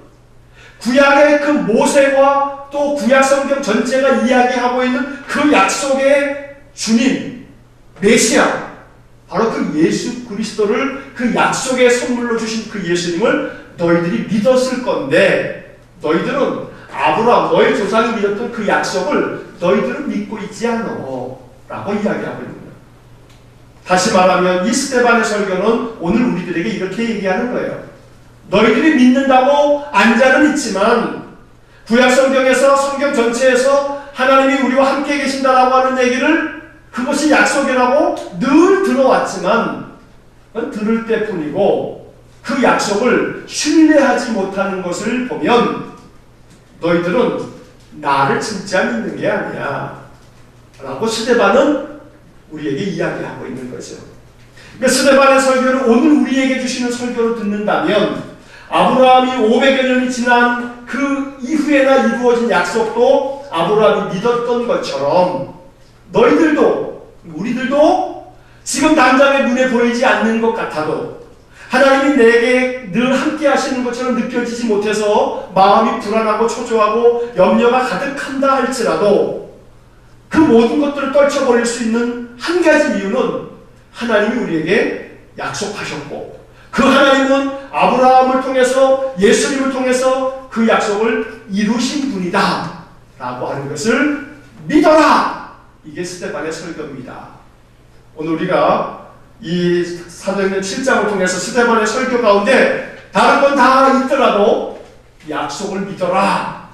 구약의 그 모세와 또 구약 성경 전체가 이야기하고 있는 그 약속의 주님, 메시아, 바로 그 예수 그리스도를 그 약속의 선물로 주신 그 예수님을 너희들이 믿었을 건데 너희들은 아브라함, 너희 조상이 믿었던 그 약속을 너희들은 믿고 있지 않아 라고 이야기하고 있는 거예요. 다시 말하면 이 스데반의 설교는 오늘 우리들에게 이렇게 얘기하는 거예요. 너희들이 믿는다고 앉아는 있지만 구약 성경에서 성경 전체에서 하나님이 우리와 함께 계신다라고 하는 얘기를 그것이 약속이라고 늘 들어왔지만 들을 때뿐이고 그 약속을 신뢰하지 못하는 것을 보면 너희들은 나를 진짜 믿는 게 아니야 라고 스데반은 우리에게 이야기하고 있는 거죠. 그러니까 스데반의 설교를 오늘 우리에게 주시는 설교를 듣는다면 아브라함이 500여 년이 지난 그 이후에나 이루어진 약속도 아브라함이 믿었던 것처럼 너희들도 우리들도 지금 당장의 눈에 보이지 않는 것 같아도 하나님이 내게 늘 함께 하시는 것처럼 느껴지지 못해서 마음이 불안하고 초조하고 염려가 가득한다 할지라도 그 모든 것들을 떨쳐버릴 수 있는 한 가지 이유는 하나님이 우리에게 약속하셨고 그 하나님은 아브라함을 통해서 예수님을 통해서 그 약속을 이루신 분이다 라고 하는 것을 믿어라. 이게 스데반의 설교입니다. 오늘 우리가 이 사도행전 7장을 통해서 스데반의 설교 가운데 다른 건 다 있더라도 약속을 믿어라.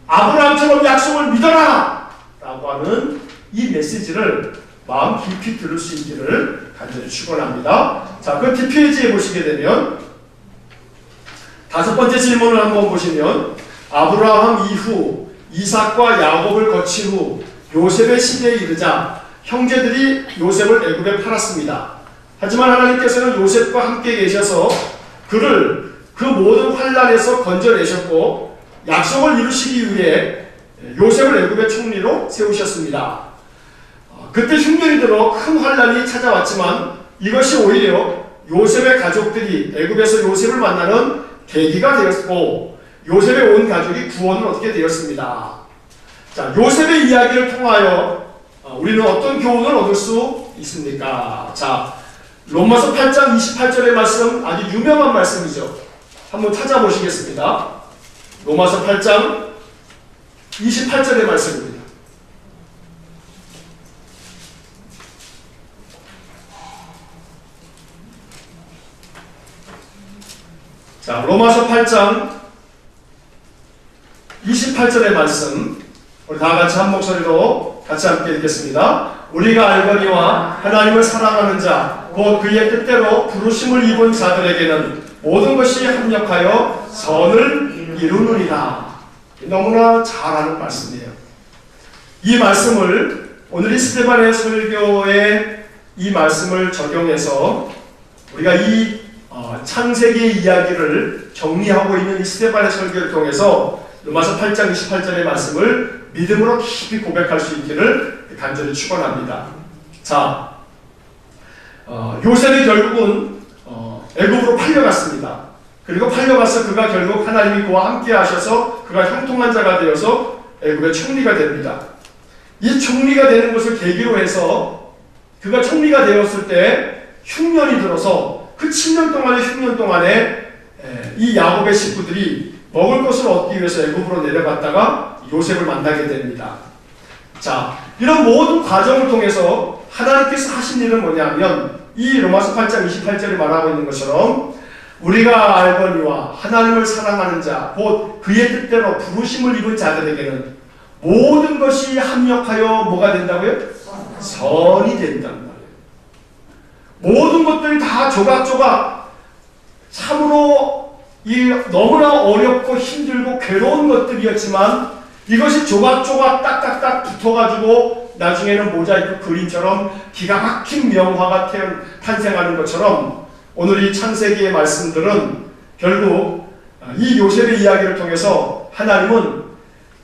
아브라함처럼 약속을 믿어라 라고 하는 이 메시지를 마음 깊이 들을 수 있기를 간절히 축원합니다. 자, 그 뒷페이지에 보시게 되면 다섯 번째 질문을 한번 보시면 아브라함 이후 이삭과 야곱을 거친 후 요셉의 시대에 이르자 형제들이 요셉을 애굽에 팔았습니다. 하지만 하나님께서는 요셉과 함께 계셔서 그를 그 모든 환난에서 건져내셨고 약속을 이루시기 위해 요셉을 애굽의 총리로 세우셨습니다. 그때 흉년이 들어 큰 환난이 찾아왔지만 이것이 오히려 요셉의 가족들이 애굽에서 요셉을 만나는 계기가 되었고 요셉의 온 가족이 구원을 얻게 되었습니다. 자, 요셉의 이야기를 통하여 우리는 어떤 교훈을 얻을 수 있습니까? 자, 로마서 8장 28절의 말씀 아주 유명한 말씀이죠. 한번 찾아보시겠습니다. 로마서 8장 28절의 말씀입니다. 자, 로마서 8장 28절의 말씀 우리 다 같이 한 목소리로 같이 함께 읽겠습니다. 우리가 알거니와 하나님을 사랑하는 자 곧 그의 뜻대로 부르심을 입은 자들에게는 모든 것이 합력하여 선을 이루느니라. 너무나 잘 아는 말씀이에요. 이 말씀을 오늘 이 스데반의 설교에 이 말씀을 적용해서 우리가 이 창세기의 이야기를 정리하고 있는 이 스데반의 설교를 통해서 로마서 8장 28절의 말씀을 믿음으로 깊이 고백할 수 있기를 간절히 축원합니다. 자, 요셉이 결국은 애굽으로 팔려갔습니다. 그리고 팔려가서 그가 결국 하나님이 그와 함께 하셔서 그가 형통한 자가 되어서 애굽의 총리가 됩니다. 이 총리가 되는 것을 계기로 해서 그가 총리가 되었을 때 흉년이 들어서 그 7년 동안의 흉년 동안에 이 야곱의 식구들이 먹을 것을 얻기 위해서 애굽으로 내려갔다가 요셉을 만나게 됩니다. 자, 이런 모든 과정을 통해서 하나님께서 하신 일은 뭐냐면 이 로마서 8장 28절에 말하고 있는 것처럼 우리가 알거니와 하나님을 사랑하는 자 곧 그의 뜻대로 부르심을 입은 자들에게는 모든 것이 합력하여 뭐가 된다고요? 선이 된단 말이에요. 모든 것들이 다 조각조각 참으로 너무나 어렵고 힘들고 괴로운 것들이었지만 이것이 조각조각 딱딱딱 붙어가지고 나중에는 모자이크 그림처럼 기가 막힌 명화가 탄생하는 것처럼 오늘 이 창세기의 말씀들은 결국 이 요셉의 이야기를 통해서 하나님은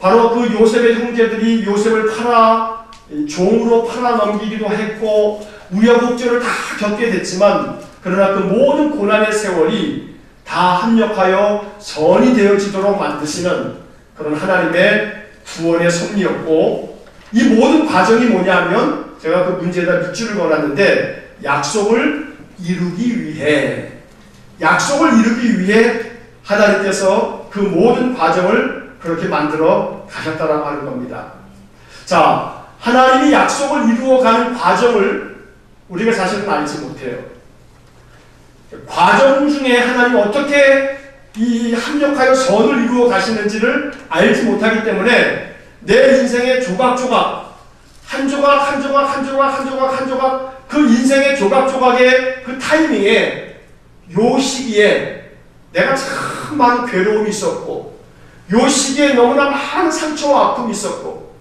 바로 그 요셉의 형제들이 요셉을 팔아 종으로 팔아 넘기기도 했고 우여곡절을 다 겪게 됐지만, 그러나 그 모든 고난의 세월이 다 합력하여 선이 되어지도록 만드시는 그런 하나님의 구원의 섭리였고, 이 모든 과정이 뭐냐면, 제가 그 문제에다 밑줄을 그어놨는데, 약속을 이루기 위해 하나님께서 그 모든 과정을 그렇게 만들어 가셨다라고 하는 겁니다. 자, 하나님이 약속을 이루어가는 과정을 우리가 사실은 알지 못해요. 과정 중에 하나님이 어떻게 이 합력하여 선을 이루어 가시는지를 알지 못하기 때문에 내 인생의 조각조각, 한 조각 그 인생의 조각조각의 그 타이밍에, 요 시기에 내가 참 많은 괴로움이 있었고, 요 시기에 너무나 많은 상처와 아픔이 있었고,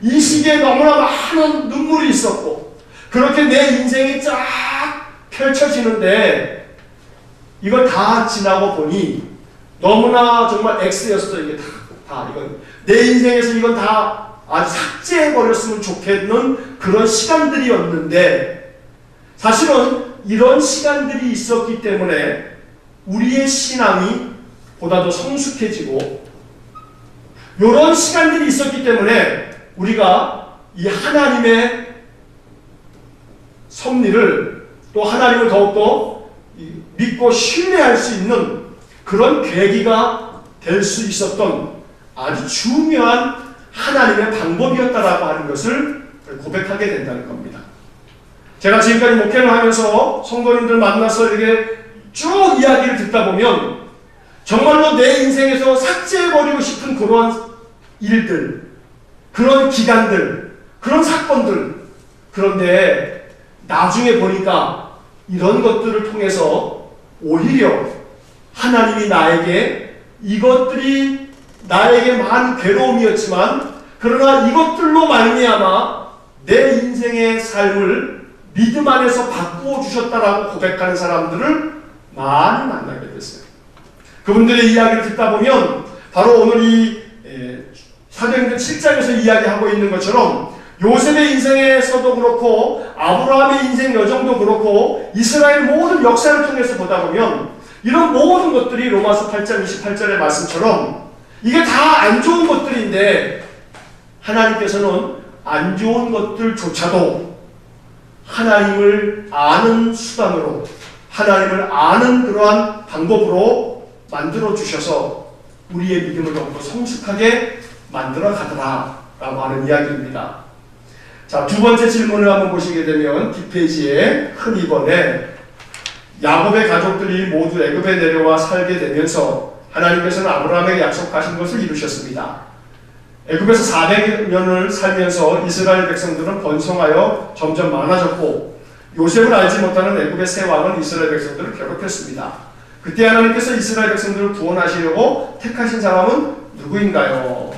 이 시기에 너무나 많은 눈물이 있었고, 그렇게 내 인생이 쫙 펼쳐지는데, 이걸 다 지나고 보니 너무나 정말 X였어. 이게 다 이건 내 인생에서 이건 다 아주 삭제해버렸으면 좋겠는 그런 시간들이었는데, 사실은 이런 시간들이 있었기 때문에 우리의 신앙이 보다 더 성숙해지고, 이런 시간들이 있었기 때문에 우리가 이 하나님의 섭리를, 또 하나님을 더욱더 믿고 신뢰할 수 있는 그런 계기가 될 수 있었던 아주 중요한 하나님의 방법이었다라고 하는 것을 고백하게 된다는 겁니다. 제가 지금까지 목회를 하면서 성도님들 만나서 이렇게 쭉 이야기를 듣다 보면 정말로 내 인생에서 삭제해버리고 싶은 그러한 일들, 그런 기간들, 그런 사건들, 그런데 나중에 보니까 이런 것들을 통해서 오히려 하나님이 나에게, 이것들이 나에게 많은 괴로움이었지만 그러나 이것들로 말미암아 내 인생의 삶을 믿음 안에서 바꾸어 주셨다라고 고백하는 사람들을 많이 만나게 됐어요. 그분들의 이야기를 듣다 보면 바로 오늘 이 사도행전 7장에서 이야기하고 있는 것처럼 요셉의 인생에서도 그렇고 아브라함의 인생 여정도 그렇고 이스라엘 모든 역사를 통해서 보다 보면 이런 모든 것들이 로마서 8장 28절의 말씀처럼 이게 다 안 좋은 것들인데, 하나님께서는 안 좋은 것들조차도 하나님을 아는 수단으로, 하나님을 아는 그러한 방법으로 만들어 주셔서 우리의 믿음을 더욱더 성숙하게 만들어 가더라라고 하는 이야기입니다. 자, 두 번째 질문을 한번 보시게 되면 뒷페이지에 큰 2번에 야곱의 가족들이 모두 애굽에 내려와 살게 되면서 하나님께서는 아브라함에게 약속하신 것을 이루셨습니다. 애굽에서 400년을 살면서 이스라엘 백성들은 번성하여 점점 많아졌고, 요셉을 알지 못하는 애굽의 세 왕은 이스라엘 백성들을 괴롭혔습니다. 그때 하나님께서 이스라엘 백성들을 구원하시려고 택하신 사람은 누구인가요?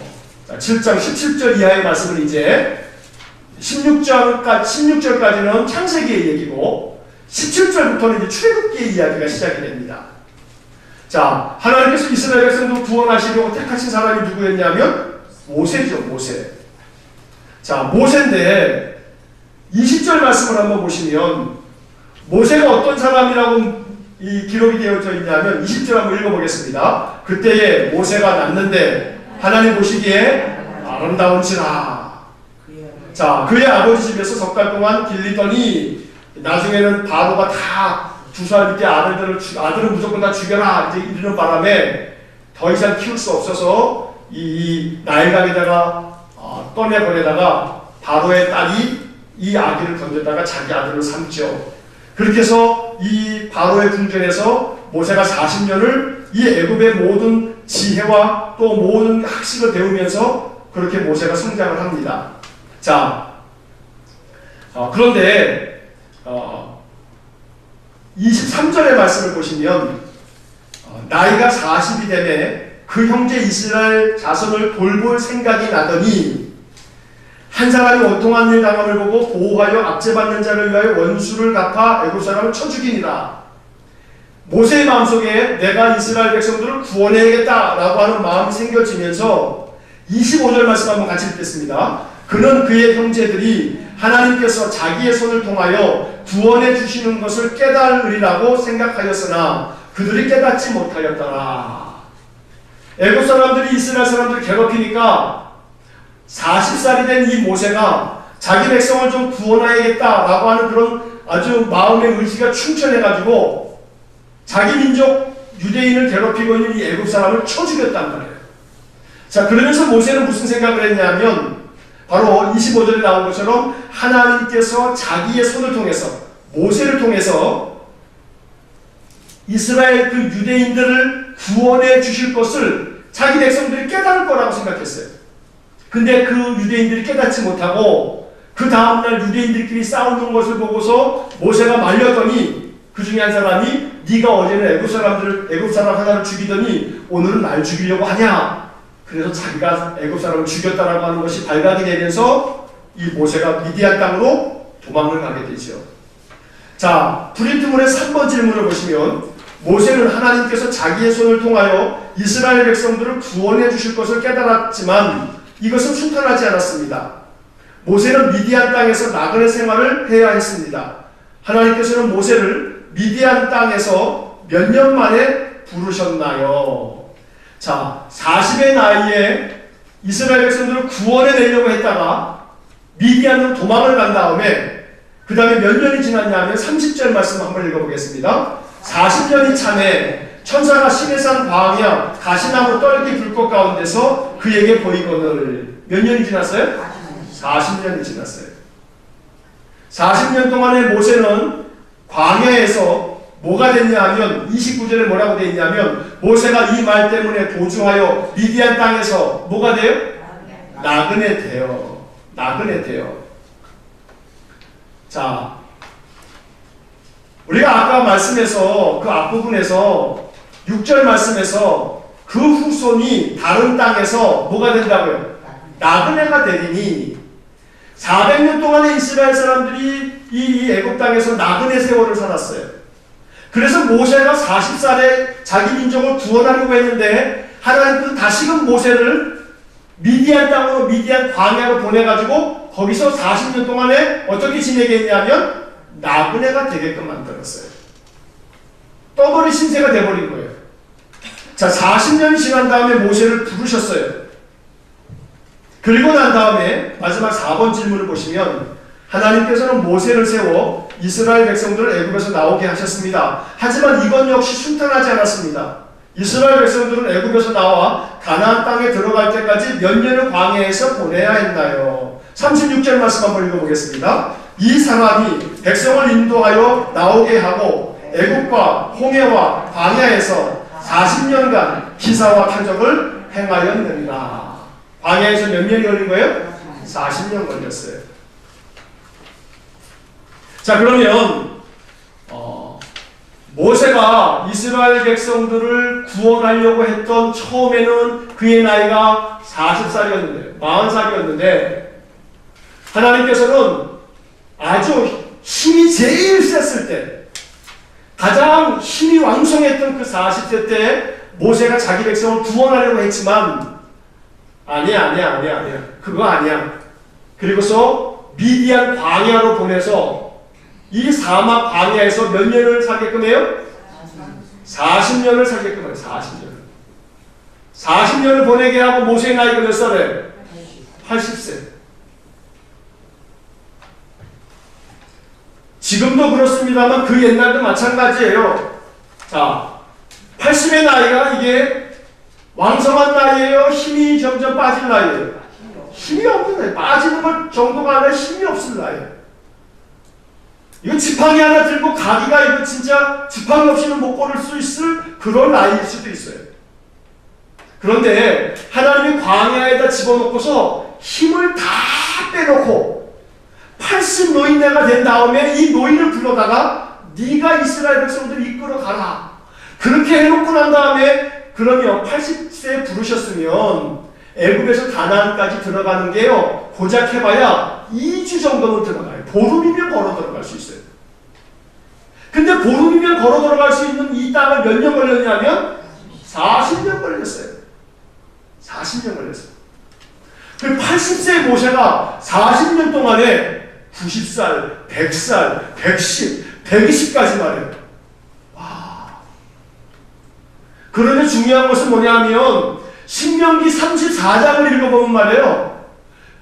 자, 7장 17절 이하의 말씀은 이제 16절까지는 창세기의 얘기고 17절부터는 이제 출애굽기의 이야기가 시작이 됩니다. 자, 하나님께서 이스라엘 백성들 구원하시려고 택하신 사람이 누구였냐면 모세죠, 모세. 자, 모세인데 20절 말씀을 한번 보시면 모세가 어떤 사람이라고 이 기록이 되어져 있냐면 20절 한번 읽어보겠습니다. 그때에 모세가 낳는데 하나님 보시기에 아름다운지라. 자, 그의 아버지 집에서 석 달 동안 길리더니 나중에는 바로가 다 2살 밑에 아들은 무조건 다 죽여라 이제 이러는 바람에 더 이상 키울 수 없어서 이 나일강에다가 꺼내보내다가 바로의 딸이 이 아기를 건졌다가 자기 아들을 삼죠. 그렇게 해서 이 바로의 궁전에서 모세가 40년을 이 애굽의 모든 지혜와 또 모든 학식을 배우면서 그렇게 모세가 성장을 합니다. 자, 그런데 23절의 말씀을 보시면 나이가 40이 되매 그 형제 이스라엘 자손을 돌볼 생각이 나더니 한 사람이 원통한 일 당함을 보고 보호하여 압제받는 자를 위하여 원수를 갚아 애굽 사람을 쳐 죽이니라. 모세의 마음속에 내가 이스라엘 백성들을 구원해야겠다라고 하는 마음이 생겨지면서 25절 말씀 한번 같이 읽겠습니다. 그는 그의 형제들이 하나님께서 자기의 손을 통하여 구원해 주시는 것을 깨달으리라고 생각하였으나 그들이 깨닫지 못하였더라. 애국 사람들이 이스라엘 사람들을 괴롭히니까 40살이 된 이 모세가 자기 백성을 좀 구원해야겠다라고 하는 그런 아주 마음의 의지가 충천해가지고 자기 민족 유대인을 괴롭히고 있는 이 애국 사람을 쳐 죽였단 말이에요. 자, 그러면서 모세는 무슨 생각을 했냐면 바로 25절에 나온 것처럼 하나님께서 자기의 손을 통해서 모세를 통해서 이스라엘 그 유대인들을 구원해 주실 것을 자기 백성들이 깨달을 거라고 생각했어요. 근데 그 유대인들이 깨닫지 못하고 그 다음날 유대인들끼리 싸우는 것을 보고서 모세가 말렸더니 그 중에 한 사람이 네가 어제는 애굽 사람 하나를 죽이더니 오늘은 날 죽이려고 하냐. 그래서 자기가 애굽 사람을 죽였다라고 하는 것이 발각이 되면서 이 모세가 미디안 땅으로 도망을 가게 되죠. 자, 브리트문의 3번 질문을 보시면 모세는 하나님께서 자기의 손을 통하여 이스라엘 백성들을 구원해 주실 것을 깨달았지만 이것은 순탄하지 않았습니다. 모세는 미디안 땅에서 나그네 생활을 해야 했습니다. 하나님께서는 모세를 미디안 땅에서 몇 년 만에 부르셨나요? 자, 40의 나이에 이스라엘 백성들을 구원해 내려고 했다가 미디안으로 도망을 간 다음에 그 다음에 몇 년이 지났냐면 30절 말씀 한번 읽어보겠습니다. 40년이 차매 천사가 시내산 광야 가시나무 떨기 불꽃 가운데서 그에게 보이거늘. 몇 년이 지났어요? 40년이 지났어요. 40년 동안의 모세는 광야에서 뭐가 됐냐 하면 29절에 뭐라고 되어 있냐면 모세가 이 말 때문에 도주하여 미디안 땅에서 뭐가 돼요? 나그네 돼요. 나그네 돼요. 자, 우리가 아까 말씀에서 그 앞부분에서 6절 말씀에서 그 후손이 다른 땅에서 뭐가 된다고요? 나그네가 되리니 400년 동안의 이스라엘 사람들이 이 애굽 땅에서 나그네 세월을 살았어요. 그래서 모세가 40살에 자기 민족을 구원하려고 했는데 하나님께서 다시금 모세를 미디안 땅으로 미디안 광야로 보내가지고 거기서 40년 동안에 어떻게 지내게 했냐면 나그네가 되게끔 만들었어요. 떠돌이 신세가 돼버린 거예요. 자, 40년이 지난 다음에 모세를 부르셨어요. 그리고 난 다음에 마지막 4번 질문을 보시면 하나님께서는 모세를 세워 이스라엘 백성들을 애굽에서 나오게 하셨습니다. 하지만 이건 역시 순탄하지 않았습니다. 이스라엘 백성들은 애굽에서 나와 가나안 땅에 들어갈 때까지 몇 년을 광야에서 보내야 했나요? 36절 말씀 한번 읽어보겠습니다. 이 사람이 백성을 인도하여 나오게 하고 애굽과 홍해와 광야에서 40년간 기사와 표적을 행하였느니라. 광야에서 몇 년이 걸린 거예요? 40년 걸렸어요. 자, 그러면 모세가 이스라엘 백성들을 구원하려고 했던 처음에는 그의 나이가 40살이었는데 40살이었는데 하나님께서는 아주 힘이 제일 셌을 때 가장 힘이 왕성했던 그 40세 때 모세가 자기 백성을 구원하려고 했지만 아니야. 그거 아니야. 그리고서 미디안 광야로 보내서 이 사막 광야에서 몇 년을 살게끔 해요? 40년을 살게끔 해요. 40년을 보내게 하고 모세의 나이가 몇 살이에요? 80세. 지금도 그렇습니다만 그 옛날도 마찬가지예요. 자, 80의 나이가 이게 왕성한 나이예요? 힘이 점점 빠질 나이예요? 힘이 없는 나이. 빠지는 것 정도가 아니라 힘이 없을 나이예요. 이거 지팡이 하나 들고 가기가 이거 진짜 지팡이 없이는 못 걸을 수 있을 그런 나이일 수도 있어요. 그런데 하나님이 광야에다 집어넣고서 힘을 다 빼놓고 80 노인네가 된 다음에 이 노인을 불러다가 네가 이스라엘 백성들을 이끌어 가라. 그렇게 해놓고 난 다음에 그러면 80세에 부르셨으면 애굽에서 가나안까지 들어가는 게요. 고작 해봐야 2주 정도는 들어가요. 보름이면 걸어 들어갈 수 있어요. 근데 보름이면 걸어 들어갈 수 있는 이 땅을 몇 년 걸렸냐면 40년 걸렸어요. 40년 걸렸어요. 그 80세의 모세가 40년 동안에 90살, 100살, 110, 120까지 말해요. 와. 그런데 중요한 것은 뭐냐면 신명기 34장을 읽어보면 말이에요.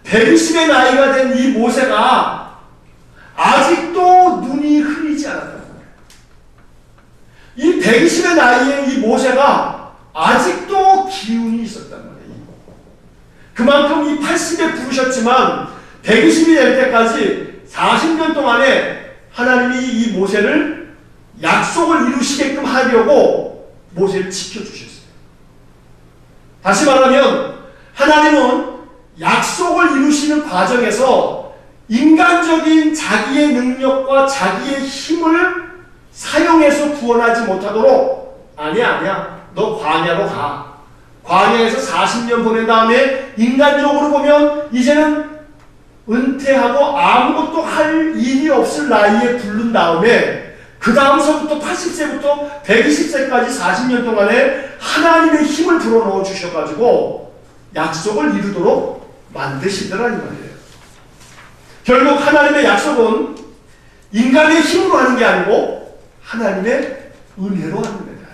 120의 나이가 된 이 모세가 아직도 눈이 흐리지 않았단 말이에요. 이 120의 나이에 이 모세가 아직도 기운이 있었단 말이에요. 그만큼 이 80에 부르셨지만 120이 될 때까지 40년 동안에 하나님이 이 모세를 약속을 이루시게끔 하려고 모세를 지켜주셨어요. 다시 말하면 하나님은 약속을 이루시는 과정에서 인간적인 자기의 능력과 자기의 힘을 사용해서 구원하지 못하도록 아니야 너 광야로 가. 광야에서 40년 보낸 다음에 인간적으로 보면 이제는 은퇴하고 아무것도 할 일이 없을 나이에 부른 다음에 그 다음서부터 80세부터 120세까지 40년 동안에 하나님의 힘을 불어넣어 주셔가지고 약속을 이루도록 만드시더라는 말이에요. 결국 하나님의 약속은 인간의 힘으로 하는 게 아니고 하나님의 은혜로 하는 겁니다.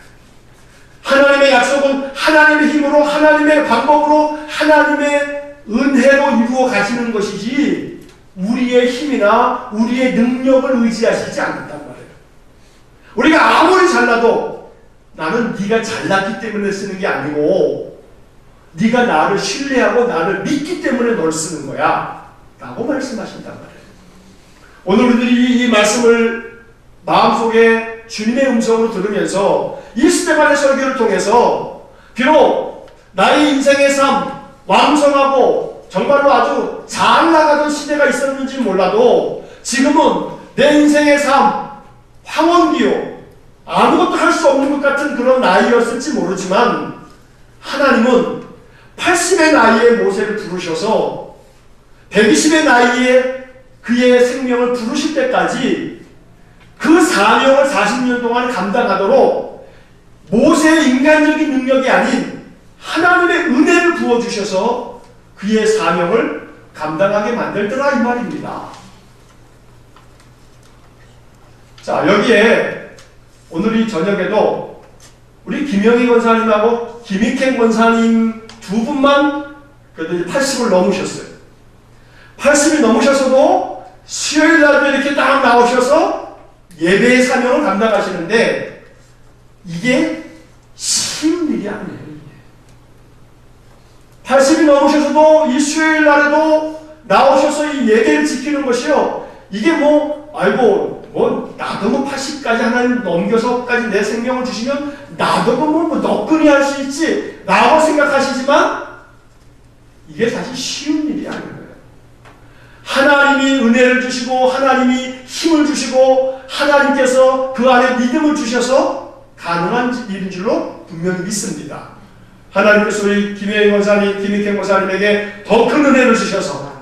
하나님의 약속은 하나님의 힘으로 하나님의 방법으로 하나님의 은혜로 이루어 가시는 것이지 우리의 힘이나 우리의 능력을 의지하시지 않는단 말이에요. 우리가 아무리 잘나도 나는 네가 잘났기 때문에 쓰는 게 아니고 네가 나를 신뢰하고 나를 믿기 때문에 널 쓰는 거야 라고 말씀하신단 말이에요. 오늘 우리들이 이 말씀을 마음속에 주님의 음성으로 들으면서 이 스데반의 설교를 통해서 비록 나의 인생의 삶 왕성하고 정말로 아주 잘 나가던 시대가 있었는지 몰라도 지금은 내 인생의 삶 황혼기요 아무것도 할 수 없는 것 같은 그런 나이였을지 모르지만 하나님은 80의 나이에 모세를 부르셔서 120의 나이에 그의 생명을 부르실 때까지 그 사명을 40년 동안 감당하도록 모세의 인간적인 능력이 아닌 하나님의 은혜를 부어주셔서 그의 사명을 감당하게 만들더라 이 말입니다. 자, 여기에 오늘 이 저녁에도 우리 김영희 권사님하고 김익행 권사님 두 분만 그래도 80을 넘으셨어요. 80이 넘으셔서도 수요일 날도 이렇게 딱 나오셔서 예배의 사명을 감당하시는데 이게 쉬운 일이 아니에요. 80이 넘으셔서도 이 수요일 날에도 나오셔서 이 예배를 지키는 것이요. 이게 나도 80까지 하나님 넘겨서까지 내 생명을 주시면 나도 너끈히 할 수 있지 라고 생각하시지만 이게 사실 쉬운 일이 아니에요. 하나님이 은혜를 주시고 하나님이 힘을 주시고 하나님께서 그 안에 믿음을 주셔서 가능한 일인 줄로 분명히 믿습니다. 하나님께서 우리 김혜영 권사님, 김익행 권사님에게 더 큰 은혜를 주셔서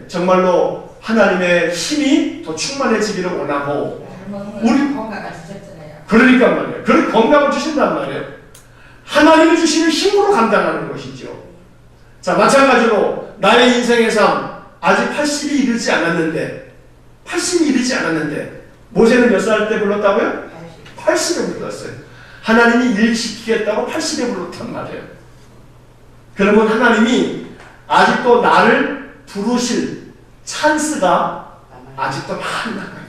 정말로 하나님의 힘이 더 충만해지기를 원하고 우리 건강을 주셨잖아요. 그러니까 말이에요. 그런 건강을 주신단 말이에요. 하나님이 주시는 힘으로 감당하는 것이죠. 자, 마찬가지로 나의 인생의 삶 아직 80이 이르지 않았는데 모세는 몇 살 때 불렀다고요? 80에 불렀어요. 하나님이 일 시키겠다고 80에 불렀단 말이에요. 그러면 하나님이 아직도 나를 부르실 찬스가 아직도 많이 남아있다.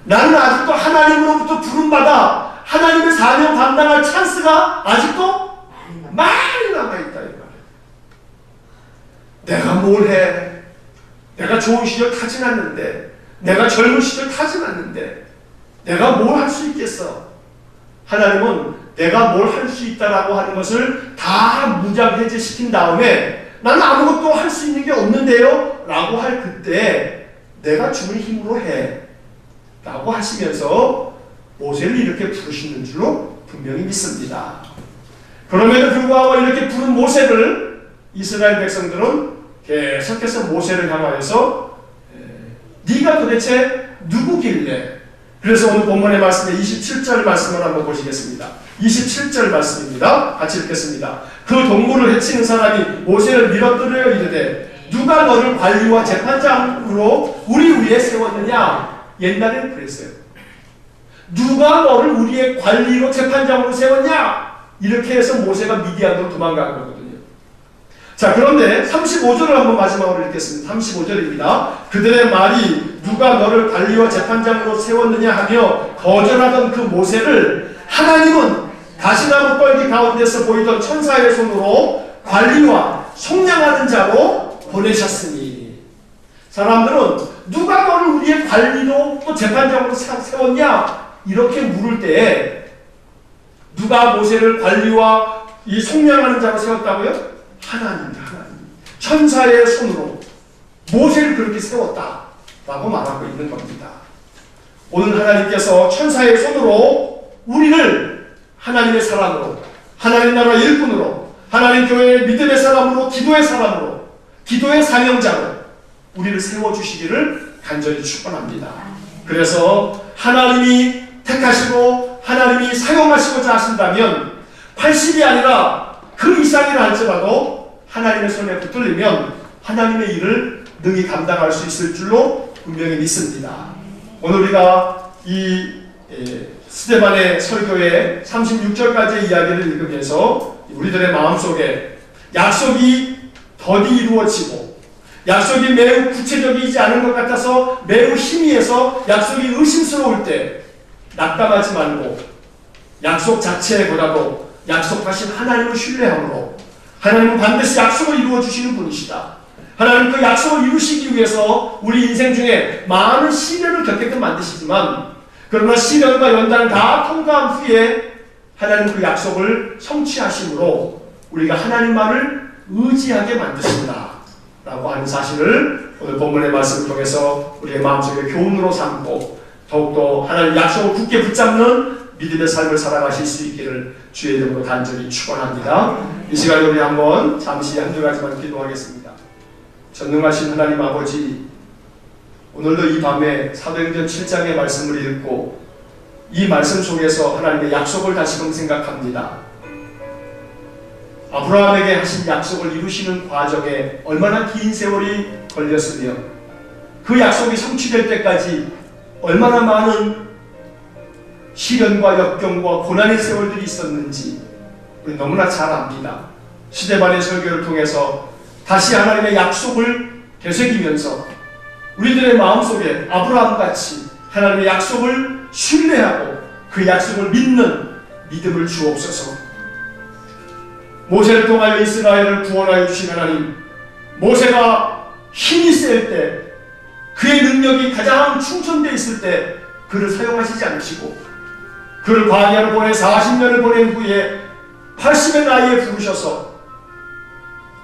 나는 아직도 하나님으로부터 부름받아 하나님의 사명 감당할 찬스가 아직도 많이 남아있다 이 말이에요. 내가 뭘 해? 내가 좋은 시절 타진 않는데, 내가 젊은 시절 타진 않는데 내가 뭘 할 수 있겠어? 하나님은 내가 뭘 할 수 있다라고 하는 것을 다 무장해제시킨 다음에 나는 아무것도 할 수 있는 게 없는데요? 라고 할 그때 내가 주의 힘으로 해 라고 하시면서 모세를 이렇게 부르시는 줄로 분명히 믿습니다. 그럼에도 불구하고 이렇게 부른 모세를 이스라엘 백성들은 계속해서 모세를 향하여서 네가 도대체 누구길래 그래서 오늘 본문의 말씀에 27절 말씀을 한번 보시겠습니다. 27절 말씀입니다. 같이 읽겠습니다. 그 동물을 해치는 사람이 모세를 밀어뜨려 이르되 누가 너를 관리와 재판장으로 우리 위에 세웠느냐? 옛날에는 그랬어요. 누가 너를 우리의 관리로 재판장으로 세웠냐? 이렇게 해서 모세가 미디안으로 도망간 거거든요. 자, 그런데 35절을 한번 마지막으로 읽겠습니다. 35절입니다. 그들의 말이 누가 너를 관리와 재판장으로 세웠느냐 하며 거절하던 그 모세를 하나님은 가시나무 뻘기 가운데서 보이던 천사의 손으로 관리와 속량하는 자로 보내셨으니. 사람들은 누가 너를 우리의 관리로 또 재판장으로 세웠냐? 이렇게 물을 때에 누가 모세를 관리와 이 속량하는 자로 세웠다고요? 하나님입니다. 하나님. 천사의 손으로 모세를 그렇게 세웠다라고 말하고 있는 겁니다. 오늘 하나님께서 천사의 손으로 우리를 하나님의 사람으로, 하나님 나라 일꾼으로, 하나님 교회의 믿음의 사람으로, 기도의 사람으로, 기도의 사명자로 우리를 세워주시기를 간절히 축원합니다. 그래서 하나님이 택하시고 하나님이 사용하시고자 하신다면 80이 아니라 그 이상이라 할지라도 하나님의 손에 붙들리면 하나님의 일을 능히 감당할 수 있을 줄로 분명히 믿습니다. 오늘 우리가 이 스데반의 설교의 36절까지의 이야기를 읽으면서 우리들의 마음속에 약속이 더디 이루어지고 약속이 매우 구체적이지 않은 것 같아서 매우 희미해서 약속이 의심스러울 때 낙담하지 말고 약속 자체보다도 약속하신 하나님을 신뢰함으로 하나님은 반드시 약속을 이루어 주시는 분이시다. 하나님 그 약속을 이루시기 위해서 우리 인생 중에 많은 시련을 겪게끔 만드시지만 그러나 시련과 연단을 다 통과한 후에 하나님 그 약속을 성취하심으로 우리가 하나님만을 의지하게 만드신다 라고 하는 사실을 오늘 본문의 말씀을 통해서 우리의 마음속에 교훈으로 삼고 더욱더 하나님 약속을 굳게 붙잡는 믿음의 삶을 살아가실 수 있기를 주의 이름으로 간절히 축원합니다. 이 시간에 우리 한번 잠시 한두 가지만 기도하겠습니다. 전능하신 하나님 아버지, 오늘도 이 밤에 사도행전 7장의 말씀을 읽고 이 말씀 속에서 하나님의 약속을 다시금 생각합니다. 아브라함에게 하신 약속을 이루시는 과정에 얼마나 긴 세월이 걸렸으며 그 약속이 성취될 때까지 얼마나 많은 시련과 역경과 고난의 세월들이 있었는지 우리 너무나 잘 압니다. 스데반의 설교를 통해서 다시 하나님의 약속을 되새기면서 우리들의 마음속에 아브라함같이 하나님의 약속을 신뢰하고 그 약속을 믿는 믿음을 주옵소서. 모세를 통하여 이스라엘을 구원하여 주신 하나님, 모세가 힘이 셀 때, 그의 능력이 가장 충천되어 있을 때 그를 사용하시지 않으시고 그를 광야로 보내 40년을 보낸 후에 80의 나이에 부르셔서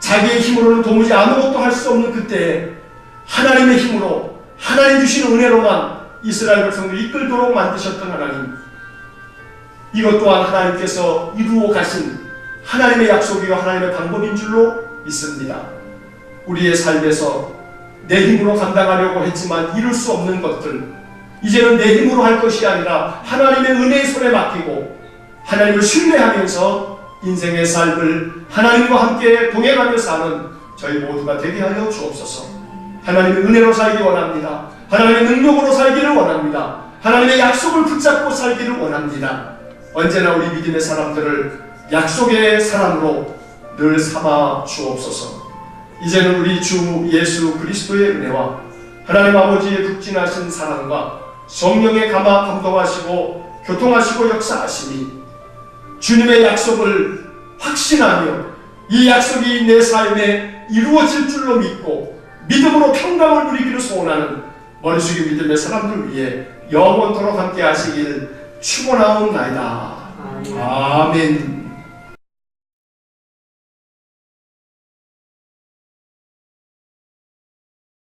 자기의 힘으로는 도무지 아무것도 할 수 없는 그때에 하나님의 힘으로 하나님 주시는 은혜로만 이스라엘 백성들을 이끌도록 만드셨던 하나님, 이것 또한 하나님께서 이루어 가신 하나님의 약속이요 하나님의 방법인 줄로 믿습니다. 우리의 삶에서 내 힘으로 감당하려고 했지만 이룰 수 없는 것들, 이제는 내 힘으로 할 것이 아니라 하나님의 은혜의 손에 맡기고 하나님을 신뢰하면서 인생의 삶을 하나님과 함께 동행하며 사는 저희 모두가 되게 하여 주옵소서. 하나님의 은혜로 살기 원합니다. 하나님의 능력으로 살기를 원합니다. 하나님의 약속을 붙잡고 살기를 원합니다. 언제나 우리 믿음의 사람들을 약속의 사람으로 늘 삼아 주옵소서. 이제는 우리 주 예수 그리스도의 은혜와 하나님 아버지의 극진하신 사랑과 성령의 감동하시고 교통하시고 역사하시니 주님의 약속을 확신하며 이 약속이 내 삶에 이루어질 줄로 믿고 믿음으로 평강을 누리기를 소원하는 머리 숙인 믿음의 사람들 위해 영원토록 함께 하시길 축원하옵나이다. 아멘.